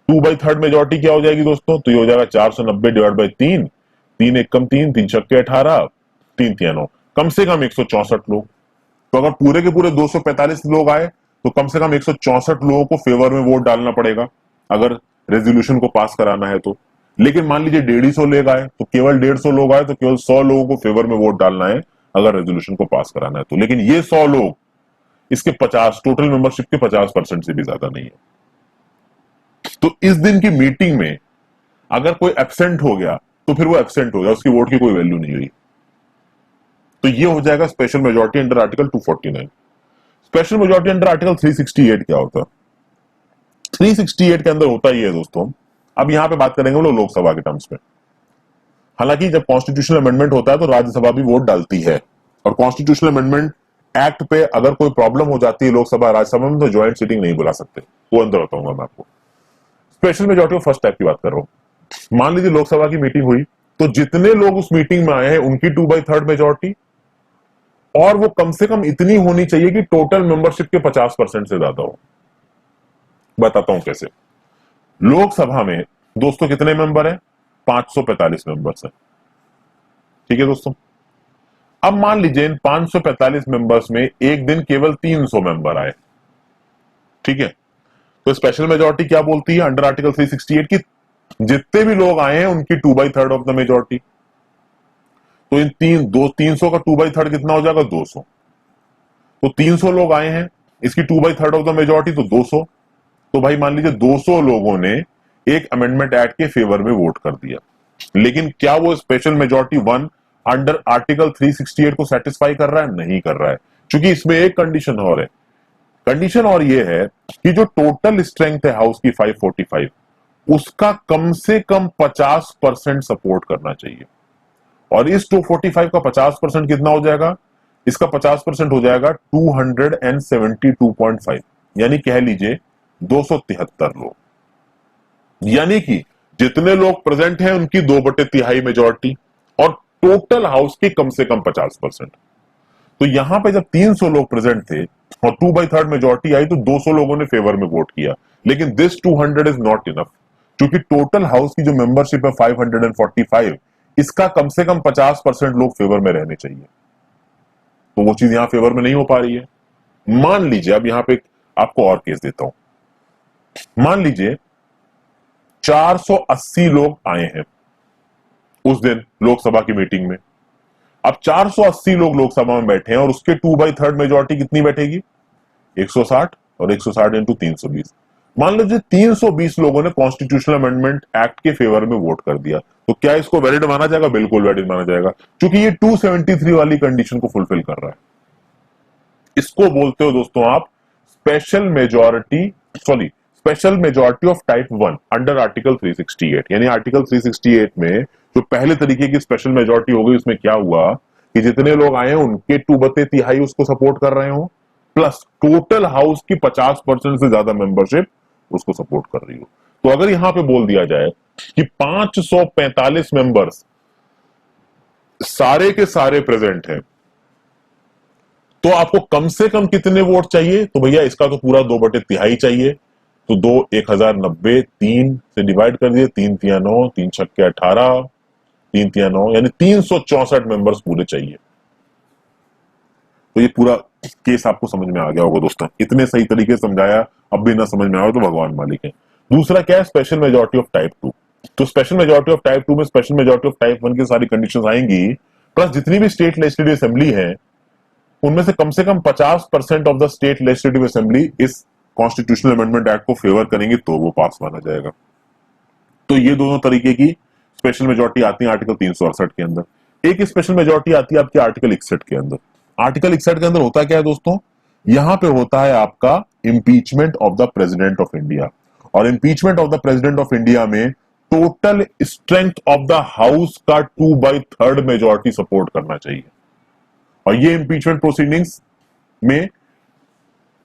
2/3 मेजोरिटी क्या हो जाएगी दोस्तों? तो ये हो जाएगा 490 डिवाइड बाई 3, 3 एकम 3, 3 छक्के 18, 3 तिया 9, कम से कम 164 लोग। तो अगर पूरे के पूरे 245 लोग आए तो कम से कम 164 लोगों को फेवर में वोट डालना पड़ेगा अगर रेजोल्यूशन को पास कराना है तो। लेकिन मान लीजिए 150 लोग आए तो केवल 150 लोग आए तो केवल 100 लोगों को फेवर में वोट डालना है अगर रेजोल्यूशन को पास कराना है तो। लेकिन ये 100 लोग इसके 50 टोटल मेंबरशिप के 50% से भी ज्यादा नहीं है। तो इस दिन की मीटिंग में अगर कोई एब्सेंट हो गया तो फिर वो एब्सेंट हो गया, उसकी वोट की कोई वैल्यू नहीं हुई। तो ये हो जाएगा special majority under article 249। Special majority under article 368 क्या होता है? 368 के अंदर होता ही है दोस्तों, अब यहां पे बात करेंगे हम लोग लोकसभा के टर्म्स में। हालांकि जब कॉन्स्टिट्यूशनल अमेंडमेंट होता है तो राज्यसभा भी वोट डालती है, और कॉन्स्टिट्यूशनल अमेंडमेंट एक्ट पे अगर कोई प्रॉब्लम हो जाती है लोकसभा राज्यसभा में तो ज्वाइंट सीटिंग नहीं बुला सकते, वो अंदर बताऊंगा मैं आपको। Special majority of first type की बात कर रहा हूं। मान लीजिए लोकसभा की मीटिंग हुई तो जितने लोग उस मीटिंग में आए हैं उनकी 2/3 मेजोरिटी, और वो कम से कम इतनी होनी चाहिए कि टोटल मेंबरशिप के 50% से ज्यादा हो। बताता हूं कैसे। लोकसभा में दोस्तों कितने मेंबर है? 545 मेंबर्स है। ठीक है दोस्तों, अब मान लीजिए इन 545 मेंबर्स में एक दिन केवल 300 मेंबर आए। ठीक है, तो स्पेशल मेजोरिटी क्या बोलती है अंडर आर्टिकल 368 की जितने भी लोग आए हैं उनकी 2/3 ऑफ द मेजोरिटी। तो इन 300 का 2/3 कितना हो जाएगा? 200। तो 300 लोग आए हैं, इसकी 2/3 ऑफ द मेजोरिटी तो 200। तो भाई मान लीजिए 200 लोगों ने एक अमेंडमेंट एक्ट के फेवर में वोट कर दिया, लेकिन क्या वो स्पेशल मेजोरिटी 1 अंडर आर्टिकल 368 को सेटिस्फाई कर रहा है? नहीं कर रहा है, क्योंकि इसमें एक कंडीशन और है। कंडीशन और ये है कि जो टोटल स्ट्रेंथ है हाउस की 545, उसका कम से कम 50% सपोर्ट करना चाहिए। और इस 245 का 50% कितना हो जाएगा? इसका 50% हो जाएगा 272.5, यानी कह लीजिए 273 लोग। यानी कि जितने लोग प्रेजेंट हैं उनकी 2/3 मेजोरिटी और टोटल हाउस की कम से कम 50%। तो यहां पे जब 300 लोग प्रेजेंट थे और 2/3 मेजोरिटी आई तो 200 लोगों ने फेवर में वोट किया, लेकिन दिस 200 इज नॉट इनफ, क्योंकि टोटल हाउस की जो मेंबरशिप है 545, इसका कम से कम 50% लोग फेवर में रहने चाहिए। तो वो चीज यहां फेवर में नहीं हो पा रही है। मान लीजिए, अब यहां पे आपको और केस देता हूं, मान लीजिए 480 लोग आए हैं उस दिन लोकसभा की मीटिंग में। अब 480 लोग लोकसभा में बैठे हैं और उसके 2/3 मेजोरिटी कितनी बैठेगी? 160, और 160 इंटू 320। मान लीजिए 320 लोगों ने कॉन्स्टिट्यूशनल अमेंडमेंट एक्ट के फेवर में वोट कर दिया, तो क्या इसको वैलिड माना जाएगा? बिल्कुल वैलिड माना जाएगा, क्योंकि ये 273 वाली कंडीशन को फुलफिल कर रहा है। इसको बोलते हो दोस्तों आप special majority of type 1 under article 368। यानी आर्टिकल 368 में जो पहले तरीके की स्पेशल मेजोरिटी हो गई, उसमें क्या हुआ कि जितने लोग आए हैं उनके 2/3 उसको सपोर्ट कर रहे हो, प्लस टोटल हाउस की 50% से ज्यादा मेंबरशिप उसको सपोर्ट कर रही हो। तो अगर यहां पे बोल दिया जाए कि 545 मेंबर्स सारे के सारे प्रेजेंट हैं, तो आपको कम से कम कितने वोट चाहिए? तो भैया इसका तो पूरा 2/3 चाहिए। तो 2 1090 3 से डिवाइड कर दिए, 3 तिया 9, 3 छक्के 18, 3 तिया 9, यानी 364 मेंबर्स पूरे चाहिए। तो ये पूरा केस आपको समझ में आ गया होगा दोस्तों। इतने सही तरीके से समझाया, अब भी ना समझ में आया तो भगवान मालिक है। दूसरा क्या है? Special majority of type 2। तो स्पेशल मेजोरिटी ऑफ टाइप 2 में स्पेशल मेजोरिटी ऑफ टाइप 1 की सारी कंडीशंस आएंगी, प्लस जितनी भी स्टेट लेजिस्लेटिव असेंबली है उनमें से कम 50% of the state legislative assembly इस कॉन्स्टिट्यूशनल अमेंडमेंट एक्ट को फेवर करेंगे, तो वो पास माना जाएगा। तो ये दोनों तरीके की स्पेशल मेजोरिटी आती है आर्टिकल 368 के अंदर। एक स्पेशल मेजोरिटी आती है आपके आर्टिकल 61 के अंदर। आर्टिकल 61 के अंदर होता क्या है दोस्तों? यहां पे होता है आपका impeachment of the president of India, और impeachment of the president of India में total strength of the house का 2/3 मेजोरिटी सपोर्ट करना चाहिए। और ये इम्पीचमेंट प्रोसीडिंग्स में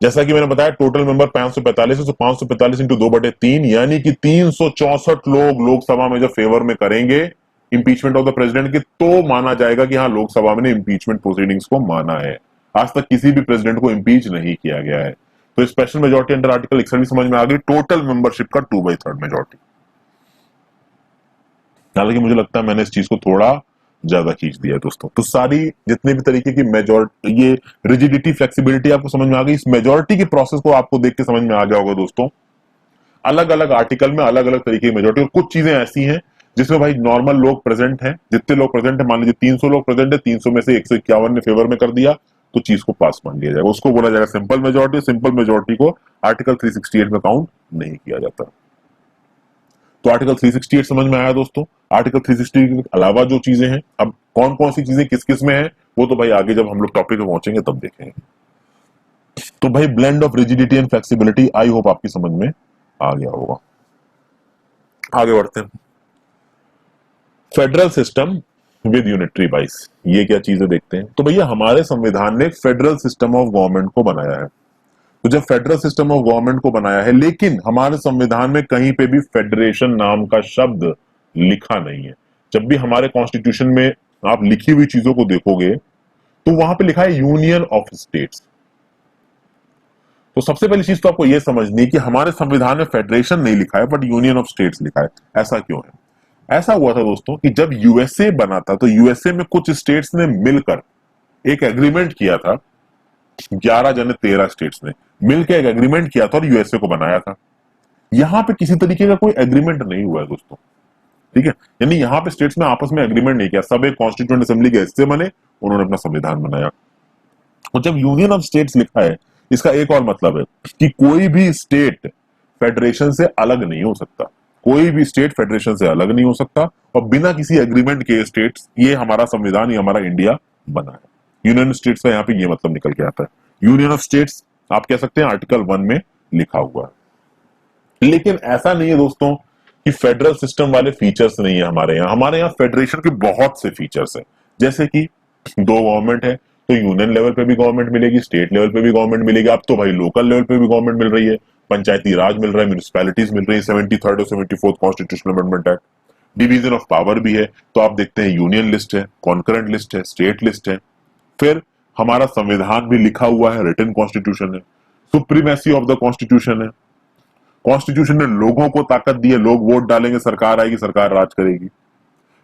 जैसा कि मैंने बताया टोटल मेंबर 545 है, तो 545 इंटू 2/3 यानी कि 364 लोग लोकसभा में जब फेवर में करेंगे इंपीचमेंट ऑफ द प्रेसिडेंट की, तो माना जाएगा कि हाँ लोकसभा में इंपीचमेंट प्रोसीडिंग्स को माना है। आज तक किसी भी प्रेसिडेंट को इंपीच नहीं किया गया है। तो स्पेशल मेजोरिटी अंडर आर्टिकल 61 भी समझ में आ गई, टोटल मेंबरशिप का 2/3 मेजोरिटी। हालांकि मुझे लगता है मैंने इस चीज को थोड़ा ज्यादा खींच दिया है दोस्तों। तो सारी जितने भी तरीके की मेजोरिटी, ये रिजिडिटी फ्लेक्सिबिलिटी आपको समझ में आ गई। इस मेजोरिटी के प्रोसेस को आपको देख के समझ में आ गया होगा दोस्तों। अलग अलग आर्टिकल में अलग अलग तरीके की मेजोरिटी, और कुछ चीजें ऐसी हैं जिसमें भाई नॉर्मल लोग प्रेजेंट हैं, जितने लोग प्रेजेंट है, मान लीजिए 300 लोग प्रेजेंट है, 300 में से 151 ने फेवर में कर दिया, तो चीज को पास मान लिया जाएगा, उसको बोला जाएगा सिंपल मेजोरिटी। सिंपल मेजोरिटी को आर्टिकल 368 में काउंट नहीं किया जाता। तो आर्टिकल 368 समझ में आया दोस्तों। आर्टिकल 368 के अलावा जो चीजें हैं, अब कौन कौन सी चीजें किस किस में है, वो तो भाई आगे जब हम लोग टॉपिक पे पहुंचेंगे तब देखेंगे। तो भाई blend of rigidity and flexibility, I hope आपकी समझ में आ गया होगा। आगे बढ़ते हैं। Federal system with unitary vice, ये क्या चीजें देखते हैं। तो भैया हमारे संविधान ने फेडरल सिस्टम ऑफ गवर्नमेंट को बनाया है। तो जब फेडरल सिस्टम ऑफ गवर्नमेंट को बनाया है, लेकिन हमारे संविधान में कहीं पे भी फेडरेशन नाम का शब्द लिखा नहीं है। जब भी हमारे कॉन्स्टिट्यूशन में आप लिखी हुई चीजों को देखोगे तो वहां पे लिखा है यूनियन ऑफ स्टेट्स। तो सबसे पहली चीज तो आपको यह समझनी है कि हमारे संविधान में फेडरेशन नहीं लिखा है बट यूनियन ऑफ स्टेट्स लिखा है। ऐसा क्यों है? ऐसा हुआ था दोस्तों कि जब यूएसए बना था तो यूएसए में कुछ स्टेट्स ने मिलकर एक एग्रीमेंट किया था, 11 जने 13 स्टेट्स ने मिलकर एक एग्रीमेंट किया था और यूएसए को बनाया था। यहां पे किसी तरीके का कोई एग्रीमेंट नहीं हुआ है दोस्तों, ठीक है, यानी यहां पे स्टेट्स में आपस में एग्रीमेंट नहीं किया, सब एक कॉन्स्टिट्यूएंट असेंबली के हिस्से बने, उन्होंने अपना संविधान बनाया। और जब यूनियन ऑफ स्टेट्स लिखा है, इसका एक और मतलब है कि कोई भी स्टेट फेडरेशन से अलग नहीं हो सकता, कोई भी स्टेट फेडरेशन से अलग नहीं हो सकता, और बिना किसी एग्रीमेंट के स्टेट्स, ये हमारा संविधान, ये हमारा इंडिया बना है। यूनियन स्टेट्स का यहाँ पे ये मतलब निकल के आता है। यूनियन ऑफ स्टेट्स आप कह सकते हैं आर्टिकल 1 में लिखा हुआ है। लेकिन ऐसा नहीं है दोस्तों कि फेडरल सिस्टम वाले फीचर्स नहीं है हमारे यहाँ फेडरेशन के बहुत से फीचर्स हैं। जैसे कि दो गवर्नमेंट है तो यूनियन लेवल पे भी गवर्नमेंट मिलेगी, स्टेट लेवल पे भी गवर्नमेंट मिलेगी, अब तो भाई लोकल लेवल पे भी गवर्नमेंट मिल रही है, पंचायती राज मिल रहा है, म्यूनिसिपैलिटीज मिल रही है, 73rd और 74th constitutional amendment act. Division of power भी है, तो आप देखते हैं यूनियन लिस्ट है, कॉन्करेंट लिस्ट है, स्टेट लिस्ट है। फिर हमारा संविधान भी लिखा हुआ है, रिटन कॉन्स्टिट्यूशन है, सुप्रीमेसी ऑफ द कॉन्स्टिट्यूशन है, कॉन्स्टिट्यूशन ने लोगों को ताकत दी है, लोग वोट डालेंगे, सरकार आएगी, सरकार राज करेगी।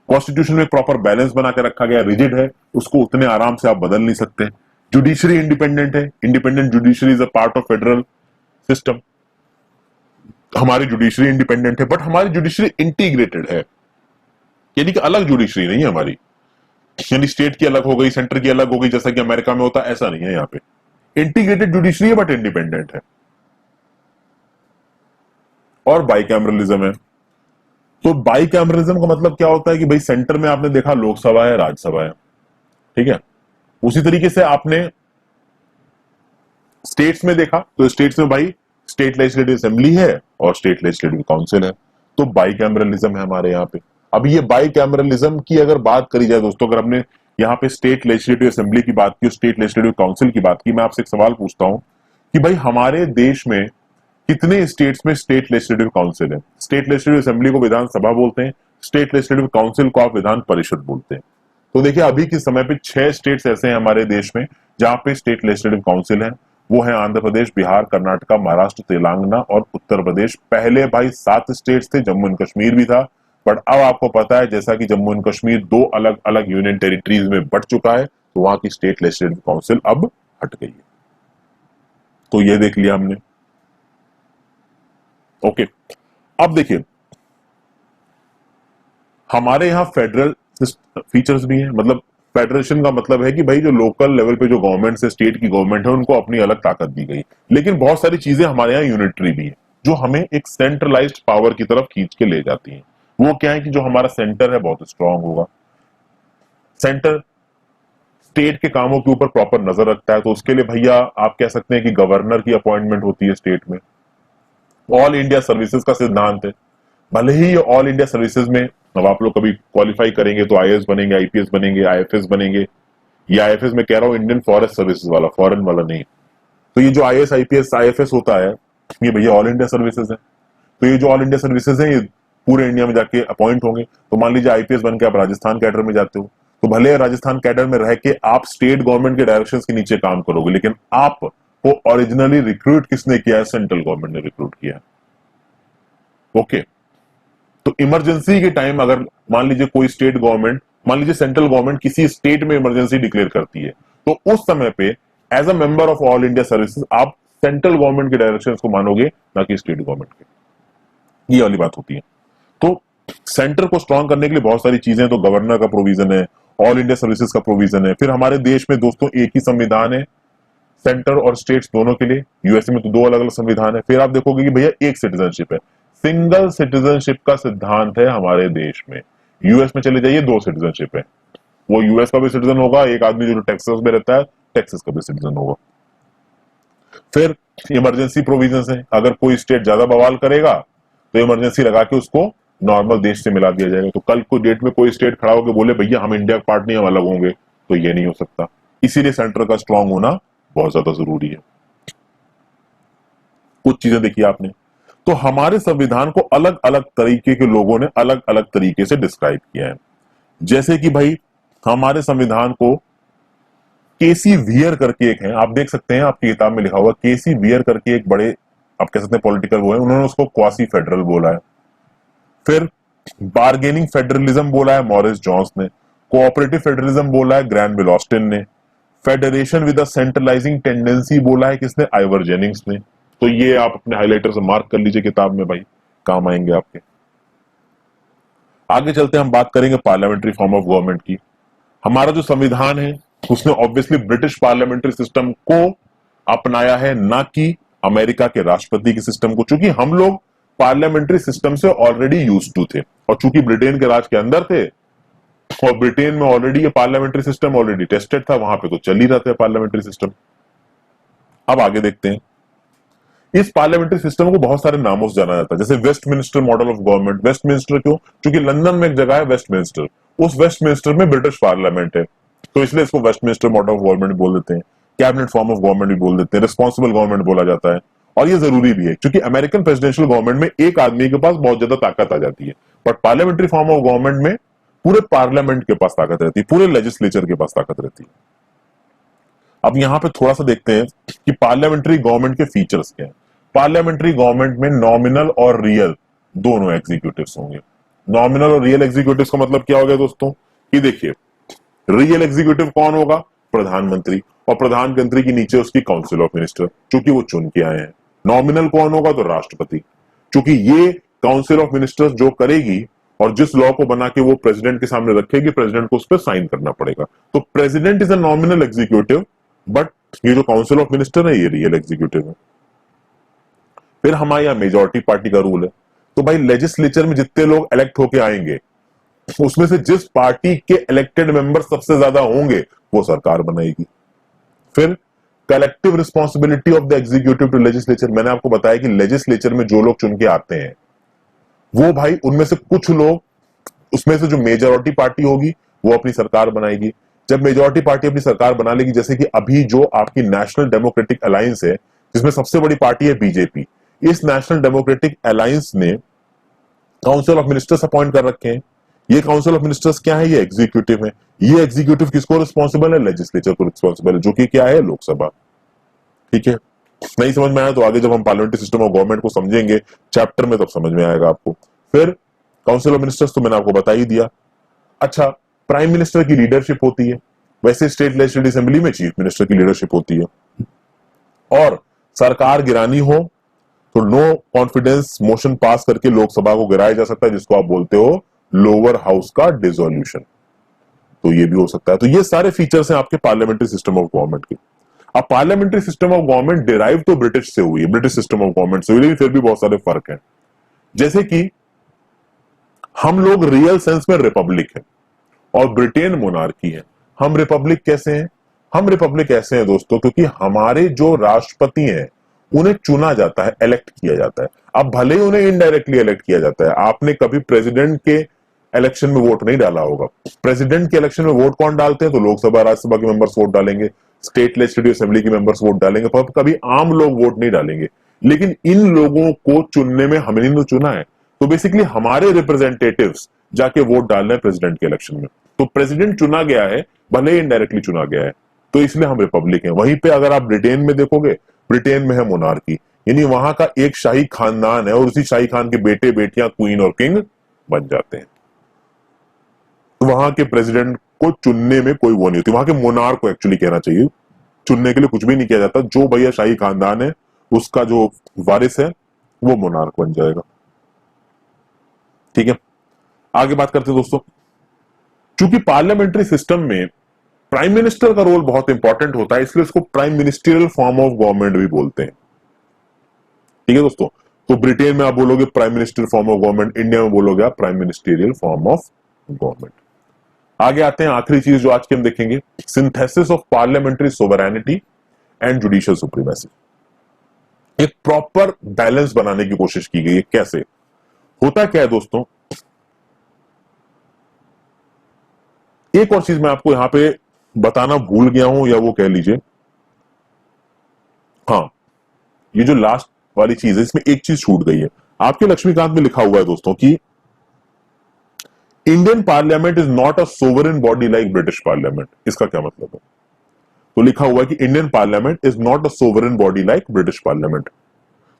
कॉन्स्टिट्यूशन में एक प्रॉपर बैलेंस बना के रखा गया, रिजिड है, उसको उतने आराम से आप बदल नहीं सकते। जुडिशरी इंडिपेंडेंट है, independent judiciary is a part of federal system. हमारी जुडिशरी इंडिपेंडेंट है, बट हमारी जुडिशरी इंटीग्रेटेड है, यानी कि अलग जुडिशरी नहीं है हमारी, यानी स्टेट की अलग हो गई, सेंटर की अलग हो गई, जैसा कि अमेरिका में होता है, ऐसा नहीं है। यहाँ पे इंटीग्रेटेड जुडिशरी है बट इंडिपेंडेंट है। और बाइकैमरलिज्म है। तो बाइकैमरलिज्म का मतलब क्या होता है कि भाई सेंटर में आपने देखा लोकसभा है, राज्यसभा है, ठीक है, उसी तरीके से आपने स्टेट्स में देखा तो स्टेट्स में भाई स्टेट लेजिस्लेटिव असेंबली है और स्टेट लेजिस्लेटिव काउंसिल है। तो बाइकैमरलिज्म है हमारे यहाँ पे। अब ये बाइकैमरलिज्म की अगर बात करी जाए दोस्तों, अगर हमने यहाँ पे स्टेट लेजिस्लेटिव असेंबली की बात की, स्टेट लेजिस्लेटिव काउंसिल की बात की, मैं आपसे एक सवाल पूछता हूं कि भाई हमारे देश में कितने स्टेट्स में स्टेट लेजिस्लेटिव काउंसिल है? स्टेट लेजिस्लेटिव असेंबली को विधानसभा बोलते हैं, स्टेट लेजिस्लेटिव काउंसिल को आप विधान परिषद बोलते हैं। तो देखिए अभी के समय पे 6 स्टेट्स ऐसे हैं हमारे देश में जहां पे स्टेट लेजिस्लेटिव काउंसिल है। वो है आंध्र प्रदेश, बिहार, कर्नाटका, महाराष्ट्र, तेलंगाना और उत्तर प्रदेश। पहले भाई 7 स्टेट्स थे, जम्मू एंड कश्मीर भी था, बट अब आपको पता है जैसा कि जम्मू एंड कश्मीर 2 अलग अलग यूनियन टेरिटरीज में बंट चुका है, तो वहां की स्टेट लेजिस्लेटिव काउंसिल अब हट गई है। तो ये देख लिया हमने। ओके, अब देखिए हमारे यहां फेडरल फीचर्स भी हैं, मतलब फेडरेशन का मतलब है कि भाई जो लोकल लेवल पे जो गवर्नमेंट से स्टेट की गवर्नमेंट है उनको अपनी अलग ताकत दी गई, लेकिन बहुत सारी चीजें हमारे यहाँ यूनिटरी भी है जो हमें एक सेंट्रलाइज्ड पावर की तरफ खींच के ले जाती हैं। वो क्या है कि जो हमारा सेंटर है बहुत स्ट्रांग होगा, सेंटर स्टेट के कामों के ऊपर प्रॉपर नजर रखता है, तो उसके लिए भैया आप कह सकते हैं कि गवर्नर की अपॉइंटमेंट होती है स्टेट में। ऑल इंडिया सर्विसेज का सिद्धांत है, भले ही ये ऑल इंडिया सर्विसेज में अब आप लोग कभी क्वालिफाई करेंगे तो आईएएस बनेंगे, आईपीएस बनेंगे, आईएफएस बनेंगे, ये आईएफएस में कह रहा हूं इंडियन फॉरेस्ट सर्विसेज वाला, फॉरेन वाला नहीं। तो ये जो आईएएस आईपीएस आईएफएस होता है ये भैया ऑल इंडिया सर्विसेज है। तो ये जो ऑल इंडिया सर्विसेज है ये पूरे इंडिया में जाके अपॉइंट होंगे। तो मान लीजिए आईपीएस बन के आप राजस्थान कैडर में जाते हो, तो भले राजस्थान कैडर में रह के आप स्टेट गवर्नमेंट के डायरेक्शन के नीचे काम करोगे, लेकिन आपको ओरिजिनली रिक्रूट किसने किया है? सेंट्रल गवर्नमेंट ने रिक्रूट किया है। ओके, तो इमरजेंसी के टाइम अगर मान लीजिए कोई स्टेट गवर्नमेंट, मान लीजिए सेंट्रल गवर्नमेंट किसी स्टेट में इमरजेंसी डिक्लेयर करती है, तो उस समय पे as a member of all India services आप सेंट्रल गवर्नमेंट के डायरेक्शंस को मानोगे, ना कि स्टेट गवर्नमेंट के। ये वाली बात होती है। तो सेंटर को स्ट्रांग करने के लिए बहुत सारी चीजें, तो गवर्नर का प्रोविजन है, ऑल इंडिया सर्विसेज का प्रोविजन है। फिर हमारे देश में दोस्तों एक ही संविधान है सेंटर और स्टेट्स दोनों के लिए, यूएसए में तो 2 अलग अलग संविधान है। फिर आप देखोगे कि भैया एक सिटीजनशिप है, सिंगल सिटीजनशिप का सिद्धांत है हमारे देश में। यूएस में चले जाइए 2 सिटीजनशिप है, वो यूएस का भी सिटीजन होगा, एक आदमी जो टेक्सास में रहता है टेक्सास का भी सिटीजन होगा। फिर इमरजेंसी प्रोविजंस है, अगर कोई स्टेट ज्यादा बवाल करेगा तो इमरजेंसी लगा के उसको नॉर्मल देश से मिला दिया जाएगा। तो कल को डेट में कोई स्टेट खड़ा होकर बोले भैया हम इंडिया का पार्ट नहीं, हम अलग होंगे, तो ये नहीं हो सकता। इसीलिए सेंटर का स्ट्रांग होना बहुत ज्यादा जरूरी है। कुछ चीजें देखिए आपने, तो हमारे संविधान को अलग अलग तरीके के लोगों ने अलग अलग तरीके से डिस्क्राइब किया है। जैसे कि भाई हमारे संविधान को केसी वियर करके एक है, आप देख सकते हैं आपकी किताब में लिखा हुआ, केसी वियर करके एक बड़े आप कह सकते हैं पॉलिटिकल वो है, उन्होंने उसको क्वासी फेडरल बोला है। फिर बार्गेनिंग फेडरलिज्म बोला है मॉरिस जोन्स ने, कोऑपरेटिव फेडरलिज्म बोला है ग्रैंड विलोस्टिन ने, federation with a centralising tendency बोला है किसने, आइवर जेनिंग्स ने। तो ये आप अपने हाइलाइटर से मार्क कर लीजिए किताब में भाई, काम आएंगे आपके। आगे चलते हम बात करेंगे पार्लियामेंट्री फॉर्म ऑफ गवर्नमेंट की। हमारा जो संविधान है उसने ऑब्वियसली ब्रिटिश पार्लियामेंट्री सिस्टम को अपनाया है, ना कि अमेरिका के राष्ट्रपति के सिस्टम को, चूंकि हम लोग पार्लियामेंट्री सिस्टम से ऑलरेडी यूज टू थे, और चूंकि ब्रिटेन के राज के अंदर थे और ब्रिटेन में ऑलरेडी ये पार्लियामेंट्री सिस्टम ऑलरेडी टेस्टेड था, वहां पे तो चल ही रहते हैं पार्लियामेंट्री सिस्टम। अब आगे देखते हैं, इस पार्लियामेंट्री सिस्टम को बहुत सारे नामों से जाना जाता है, जैसे Westminster model of government. Westminster क्यों? क्योंकि लंदन में एक जगह है वेस्टमिनिस्टर, उस वेस्टमिनिस्टर में ब्रिटिश पार्लियामेंट है, तो इसलिए इसको वेस्टमिनिस्टर मॉडल ऑफ गवर्नमेंट बोल देते हैं। कैबिनेट फॉर्म ऑफ गवर्नमेंट भी बोल देते हैं, रिस्पॉन्सिबल गवर्नमेंट बोला जाता है, और ये जरूरी भी है क्योंकि अमेरिकन प्रेसिडेंशियल गवर्नमेंट में एक आदमी के पास बहुत ज्यादा ताकत आ जाती है, but parliamentary form of government में पूरे पार्लियामेंट के पास ताकत रहती है, पूरे लेजिस्लेचर के पास ताकत रहती है। अब यहां पे थोड़ा सा देखते हैं कि पार्लियामेंट्री गवर्नमेंट के फीचर्स क्या है। पार्लियामेंट्री गवर्नमेंट में नॉमिनल और रियल दोनों एग्जीक्यूटिव्स होंगे। नॉमिनल और रियल एग्जीक्यूटिव्स का मतलब क्या हो गया दोस्तों, कि देखिए रियल एग्जीक्यूटिव कौन होगा, प्रधानमंत्री, और प्रधानमंत्री के नीचे उसकी काउंसिल ऑफ मिनिस्टर, क्योंकि वो चुन के आए हैं। नॉमिनल कौन होगा, तो राष्ट्रपति, क्योंकि ये काउंसिल ऑफ मिनिस्टर्स जो करेगी और जिस लॉ को बना के वो प्रेसिडेंट के सामने रखेगी, प्रेसिडेंट को उस पर साइन करना पड़ेगा। तो president is a nominal executive, but ये जो काउंसिल ऑफ मिनिस्टर है ये रियल एग्जीक्यूटिव है। फिर हमारे यहाँ मेजोरिटी पार्टी का रूल है, तो भाई लेजिस्लेचर में जितने लोग इलेक्ट होके आएंगे उसमें से जिस पार्टी के इलेक्टेड मेंबर सबसे ज्यादा होंगे वो सरकार बनाएगी। फिर collective responsibility of the executive to legislature, मैंने आपको बताया कि लेजिस्लेचर में जो लोग चुन के आते हैं वो भाई उनमें से कुछ लोग, उसमें से जो मेजोरिटी पार्टी होगी वो अपनी सरकार बनाएगी। जब मेजोरिटी पार्टी अपनी सरकार बना लेगी, जैसे कि अभी जो आपकी नेशनल डेमोक्रेटिक अलायंस है जिसमें सबसे बड़ी पार्टी है बीजेपी, इस नेशनल डेमोक्रेटिक अलायंस ने काउंसिल ऑफ मिनिस्टर्स अपॉइंट कर रखे हैं। ये काउंसिल ऑफ मिनिस्टर्स क्या है, ये एग्जीक्यूटिव है। ये एग्जीक्यूटिव किसको रिस्पॉन्सिबल है, लेजिस्लेचर को रिस्पॉन्सिबल है, जो कि क्या है, लोकसभा। ठीक है, नहीं समझ में आया तो आगे जब हम पार्लियामेंट्री सिस्टम ऑफ गवर्नमेंट को समझेंगे चैप्टर में तब समझ में आएगा आपको। फिर काउंसिल ऑफ मिनिस्टर्स तो मैंने आपको बता ही दिया। अच्छा, प्राइम मिनिस्टर की लीडरशिप होती है, वैसे स्टेट लेजिस्लेटिव असेंबली में चीफ मिनिस्टर की लीडरशिप होती है, और सरकार गिरानी हो तो नो कॉन्फिडेंस मोशन पास करके लोकसभा को गिराया जा सकता है, जिसको आप बोलते हो लोअर हाउस का डिसोल्यूशन, तो ये भी हो सकता है। तो ये सारे फीचर्स हैं आपके पार्लियामेंट्री सिस्टम ऑफ गवर्नमेंट के। अब parliamentary system of government derive तो ब्रिटिश से हुई है, ब्रिटिश सिस्टम ऑफ गवर्नमेंट से हुई, लेकिन फिर भी बहुत सारे फर्क हैं। जैसे कि हम लोग रियल सेंस में रिपब्लिक है और ब्रिटेन मोनार्की है। हम रिपब्लिक कैसे हैं, हम रिपब्लिक ऐसे हैं दोस्तों क्योंकि हमारे जो राष्ट्रपति हैं उन्हें चुना जाता है, इलेक्ट किया जाता है। अब भले ही उन्हें इनडायरेक्टली इलेक्ट किया जाता है, आपने कभी प्रेसिडेंट के इलेक्शन में वोट नहीं डाला होगा। प्रेसिडेंट के इलेक्शन में वोट कौन डालते हैं, तो लोकसभा राज्यसभा के मेंबर्स वोट डालेंगे, स्टेट लेजिस्लेटिव असेंबली के मेंबर्स वोट डालेंगे, पर कभी आम लोग वोट नहीं डालेंगे। लेकिन इन लोगों को चुनने में हमने तो चुना है, तो बेसिकली हमारे रिप्रेजेंटेटिव्स जाके वोट डाल रहे हैं प्रेसिडेंट के इलेक्शन में। तो प्रेसिडेंट चुना गया है, भले ही इनडायरेक्टली चुना गया है, तो इसलिए हम रिपब्लिक हैं। वहीं पे अगर आप ब्रिटेन में देखोगे, ब्रिटेन में है मोनार्की, यानी वहां का एक शाही खानदान है और उसी शाही खान के बेटे बेटियां क्वीन और किंग बन जाते हैं। तो वहां के प्रेसिडेंट को चुनने में कोई वो नहीं होती, वहां के मोनार्क को एक्चुअली कहना चाहिए, चुनने के लिए कुछ भी नहीं किया जाता। जो भैया शाही खानदान है उसका जो वारिस है वो मोनार्क बन जाएगा। ठीक है, आगे बात करते हैं दोस्तों। चूंकि पार्लियामेंट्री सिस्टम में प्राइम मिनिस्टर का रोल बहुत इंपॉर्टेंट होता है, इसलिए इसको prime ministerial form of government भी बोलते हैं। ठीक है दोस्तों, तो ब्रिटेन में आप बोलोगे prime minister form of government, India में बोलोगे आप prime ministerial form of government. आगे आते हैं, आखिरी चीज जो आज के हम देखेंगे, synthesis of parliamentary sovereignty and judicial supremacy. एक प्रॉपर बैलेंस बनाने की कोशिश की गई है। कैसे होता क्या है दोस्तों, एक और चीज मैं आपको यहां पे बताना भूल गया हूं, या वो कह लीजिए, हाँ, ये जो लास्ट वाली चीज है इसमें एक चीज छूट गई है। आपके लक्ष्मीकांत में लिखा हुआ है दोस्तों कि Indian parliament is not a sovereign body like British parliament. इसका क्या मतलब है, तो लिखा हुआ है कि Indian parliament is not a sovereign body like British parliament.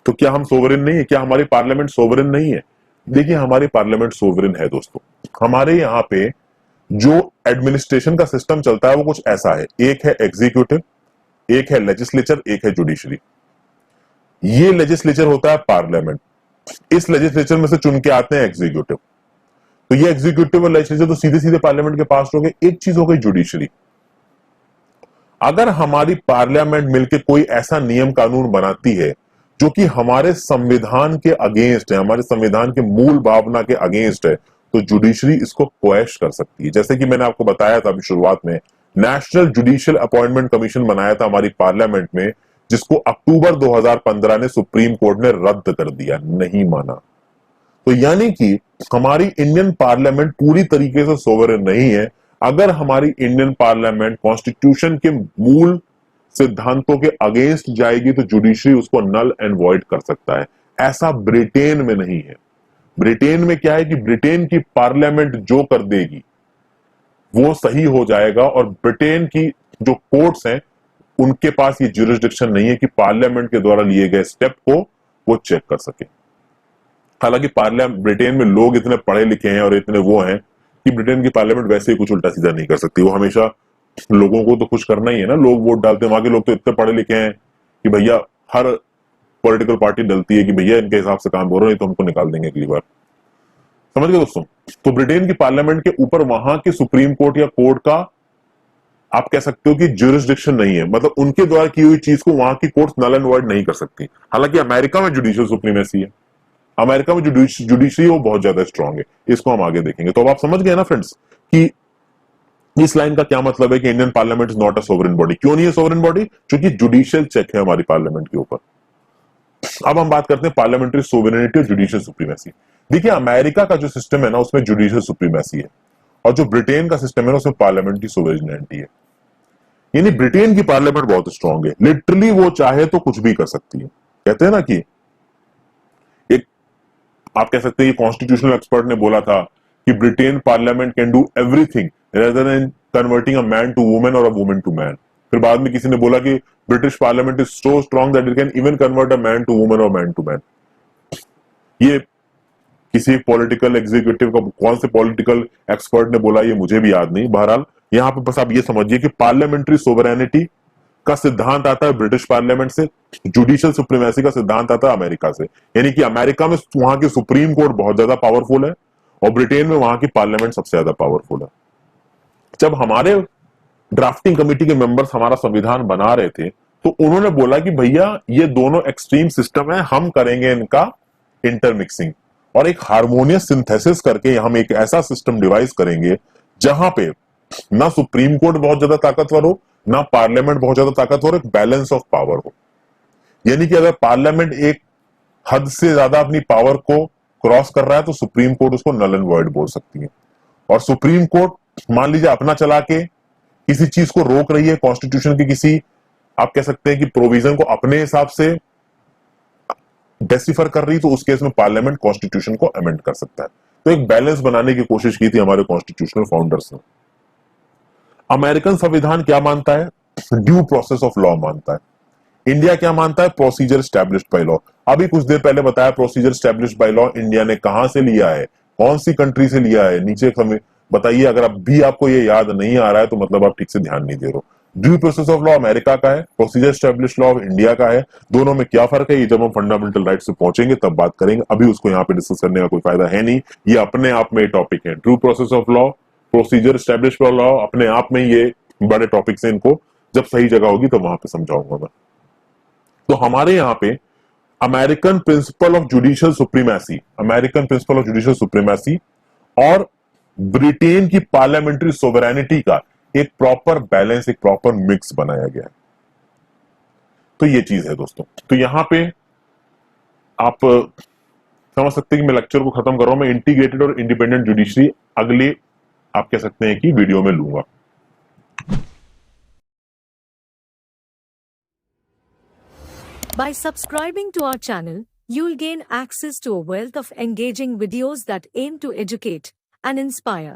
तो क्या हम सोवरेन नहीं है? क्या हमारी पार्लियामेंट सोवरेन नहीं है? देखिए, हमारी पार्लियामेंट सोवरेन है दोस्तों। हमारे यहाँ पे जो एडमिनिस्ट्रेशन का सिस्टम चलता है वो कुछ ऐसा है, एक है एग्जीक्यूटिव, एक है लेजिस्लेचर, एक है जुडिशरी। ये लेजिस्लेचर होता है पार्लियामेंट, इस लेजिस्लेचर में से चुन के आते हैं एग्जीक्यूटिव। तो ये एग्जीक्यूटिव और लेजिस्लेचर तो सीधे सीधे पार्लियामेंट के पास हो गए। एक चीज हो गई जुडिशरी। अगर हमारी पार्लियामेंट मिलकर कोई ऐसा नियम कानून बनाती है जो कि हमारे संविधान के अगेंस्ट है, हमारे संविधान के मूल भावना के अगेंस्ट है, तो जुडिशरी इसको क्वेश कर सकती है। जैसे कि मैंने आपको बताया था अभी शुरुआत में, नेशनल जुडिशियल अपॉइंटमेंट कमीशन बनाया था हमारी पार्लियामेंट में, जिसको अक्टूबर 2015 ने सुप्रीम कोर्ट ने रद्द कर दिया, नहीं माना। तो यानी कि हमारी इंडियन पार्लियामेंट पूरी तरीके से सोवरेन नहीं है। अगर हमारी इंडियन पार्लियामेंट कॉन्स्टिट्यूशन के मूल सिद्धांतों के अगेंस्ट जाएगी तो जुडिशरी उसको नल एंड वॉइड कर सकता है। ऐसा ब्रिटेन में नहीं है। ब्रिटेन में क्या है कि ब्रिटेन की पार्लियामेंट जो कर देगी वो सही हो जाएगा, और ब्रिटेन की जो कोर्ट्स हैं उनके पास ये ज्यूरिसडिक्शन नहीं है कि पार्लियामेंट के द्वारा लिए गए स्टेप को वो चेक कर सके। हालांकि पार्लियामेंट, ब्रिटेन में लोग इतने पढ़े लिखे हैं और इतने वो हैं कि ब्रिटेन की पार्लियामेंट वैसे ही कुछ उल्टा सीधा नहीं कर सकती। वो हमेशा लोगों को तो खुश करना ही है ना, लोग वोट डालते हैं। वहां के लोग तो इतने पढ़े लिखे हैं कि भैया हर पॉलिटिकल पार्टी डलती है कि भैया इनके हिसाब से काम हो रहा है तो हमको निकाल देंगे अगली बार। समझ गए दोस्तों? तो ब्रिटेन की पार्लियामेंट के ऊपर वहां के सुप्रीम कोर्ट या कोर्ट का आप कह सकते हो कि ज्यूरिसडिक्शन नहीं है, मतलब उनके द्वारा की हुई चीज को वहां की कोर्ट नल एंड वॉइड नहीं कर सकती। हालांकि अमेरिका में जुडिशियल सुप्रीमेसी है, अमेरिका में जुडिशरी वो बहुत ज्यादा स्ट्रांग है, इसको हम आगे देखेंगे। तो अब आप समझ गए ना फ्रेंड्स कि इस लाइन का क्या मतलब है कि Indian parliament is not a sovereign body. क्यों नहीं है सोवरेन बॉडी? क्योंकि जुडिशियल चेक है हमारी पार्लियामेंट के ऊपर। अब हम बात करते हैं पार्लियामेंट्री सोवरेनिटी और जुडिशियल सुप्रीमेसी। देखिए, अमेरिका का जो सिस्टम है ना उसमें जुडिशियल सुप्रीमेसी है, और जो ब्रिटेन का सिस्टम है ना उसमें पार्लियामेंट्री सोवरेनिटी है। यानी ब्रिटेन की पार्लियामेंट बहुत स्ट्रांग है, लिटरली वो चाहे तो कुछ भी कर सकती है। कहते हैं ना कि एक, आप कह सकते हैं कॉन्स्टिट्यूशनल एक्सपर्ट ने बोला था कि Britain parliament can do everything rather than converting a man to women और अ वुमेन टू मैन। फिर बाद में किसी ने बोला कि British parliament is so strong that it can even convert a man to women और मैन टू मैन। ये किसी पॉलिटिकल एग्जीक्यूटिव का, कौन से पॉलिटिकल एक्सपर्ट ने बोला ये मुझे भी याद नहीं। बहरहाल यहां पे बस आप ये समझिए कि पार्लियामेंट्री सोवरेनिटी का सिद्धांत आता है ब्रिटिश पार्लियामेंट से, जुडिशियल सुप्रीमेसी का सिद्धांत आता है अमेरिका से। यानी कि अमेरिका में वहां की सुप्रीम कोर्ट बहुत ज्यादा पावरफुल है और ब्रिटेन में वहां की पार्लियामेंट सबसे ज्यादा पावरफुल है। जब हमारे ड्राफ्टिंग कमेटी के मेंबर्स हमारा संविधान बना रहे थे तो उन्होंने बोला कि भैया ये दोनों एक्सट्रीम सिस्टम है, हम करेंगे इनका इंटरमिक्सिंग और एक हार्मोनियस सिंथेसिस करके हम एक ऐसा सिस्टम डिवाइस करेंगे जहां पे ना सुप्रीम कोर्ट बहुत ज्यादा ताकतवर हो, ना पार्लियामेंट बहुत ज्यादा ताकतवर, एक बैलेंस ऑफ पावर हो। यानी कि अगर पार्लियामेंट एक हद से ज्यादा अपनी पावर को क्रॉस कर रहा है तो सुप्रीम कोर्ट उसको नल एंड वॉइड बोल सकती है। और सुप्रीम कोर्ट मान लीजिए अपना चला के किसी चीज को रोक रही है, कॉन्स्टिट्यूशन की किसी, आप कह सकते हैं कि प्रोविजन को अपने हिसाब से डेसिफर कर रही, तो उस केस में पार्लियामेंट कॉन्स्टिट्यूशन को अमेंड कर सकता है। तो एक बैलेंस बनाने की कोशिश की थी हमारे कॉन्स्टिट्यूशनल फाउंडर्स ने। अमेरिकन संविधान क्या मानता है? ड्यू प्रोसेस ऑफ लॉ मानता है। इंडिया क्या मानता है? Procedure established by law. अभी कुछ देर पहले बताया procedure established by law India ने कहां से लिया है, कौन सी कंट्री से लिया है, नीचे बताइए। अगर अब भी आपको ये याद नहीं आ रहा है तो मतलब आप ठीक से ध्यान नहीं दे रहे हो। Due process of law America का है, प्रोसीजर स्टैब्लिश्ड लॉ इंडिया का है। दोनों में क्या फर्क है ये जब हम फंडामेंटल राइट से पहुंचेंगे तब बात करेंगे, अभी उसको यहाँ पे डिस्कस करने का कोई फायदा है नहीं। ये अपने आप में टॉपिक है, due process of law, procedure established law, अपने आप में ये बड़े टॉपिक्स हैं। इनको जब सही जगह होगी तो वहां पे समझाऊंगा मैं। तो हमारे यहाँ पे American principle of judicial supremacy, American principle of judicial supremacy और ब्रिटेन की पार्लियामेंट्री सोवरेनिटी का एक प्रॉपर बैलेंस, एक प्रॉपर मिक्स बनाया गया है। तो ये चीज है दोस्तों। तो यहां पे आप समझ सकते हैं कि मैं लेक्चर को खत्म कर रहा हूं। मैं इंटीग्रेटेड और इंडिपेंडेंट जुडिशरी अगले, आप कह सकते हैं कि वीडियो में लूंगा। By subscribing to our channel, you'll gain access to a wealth of engaging videos that aim to educate and inspire.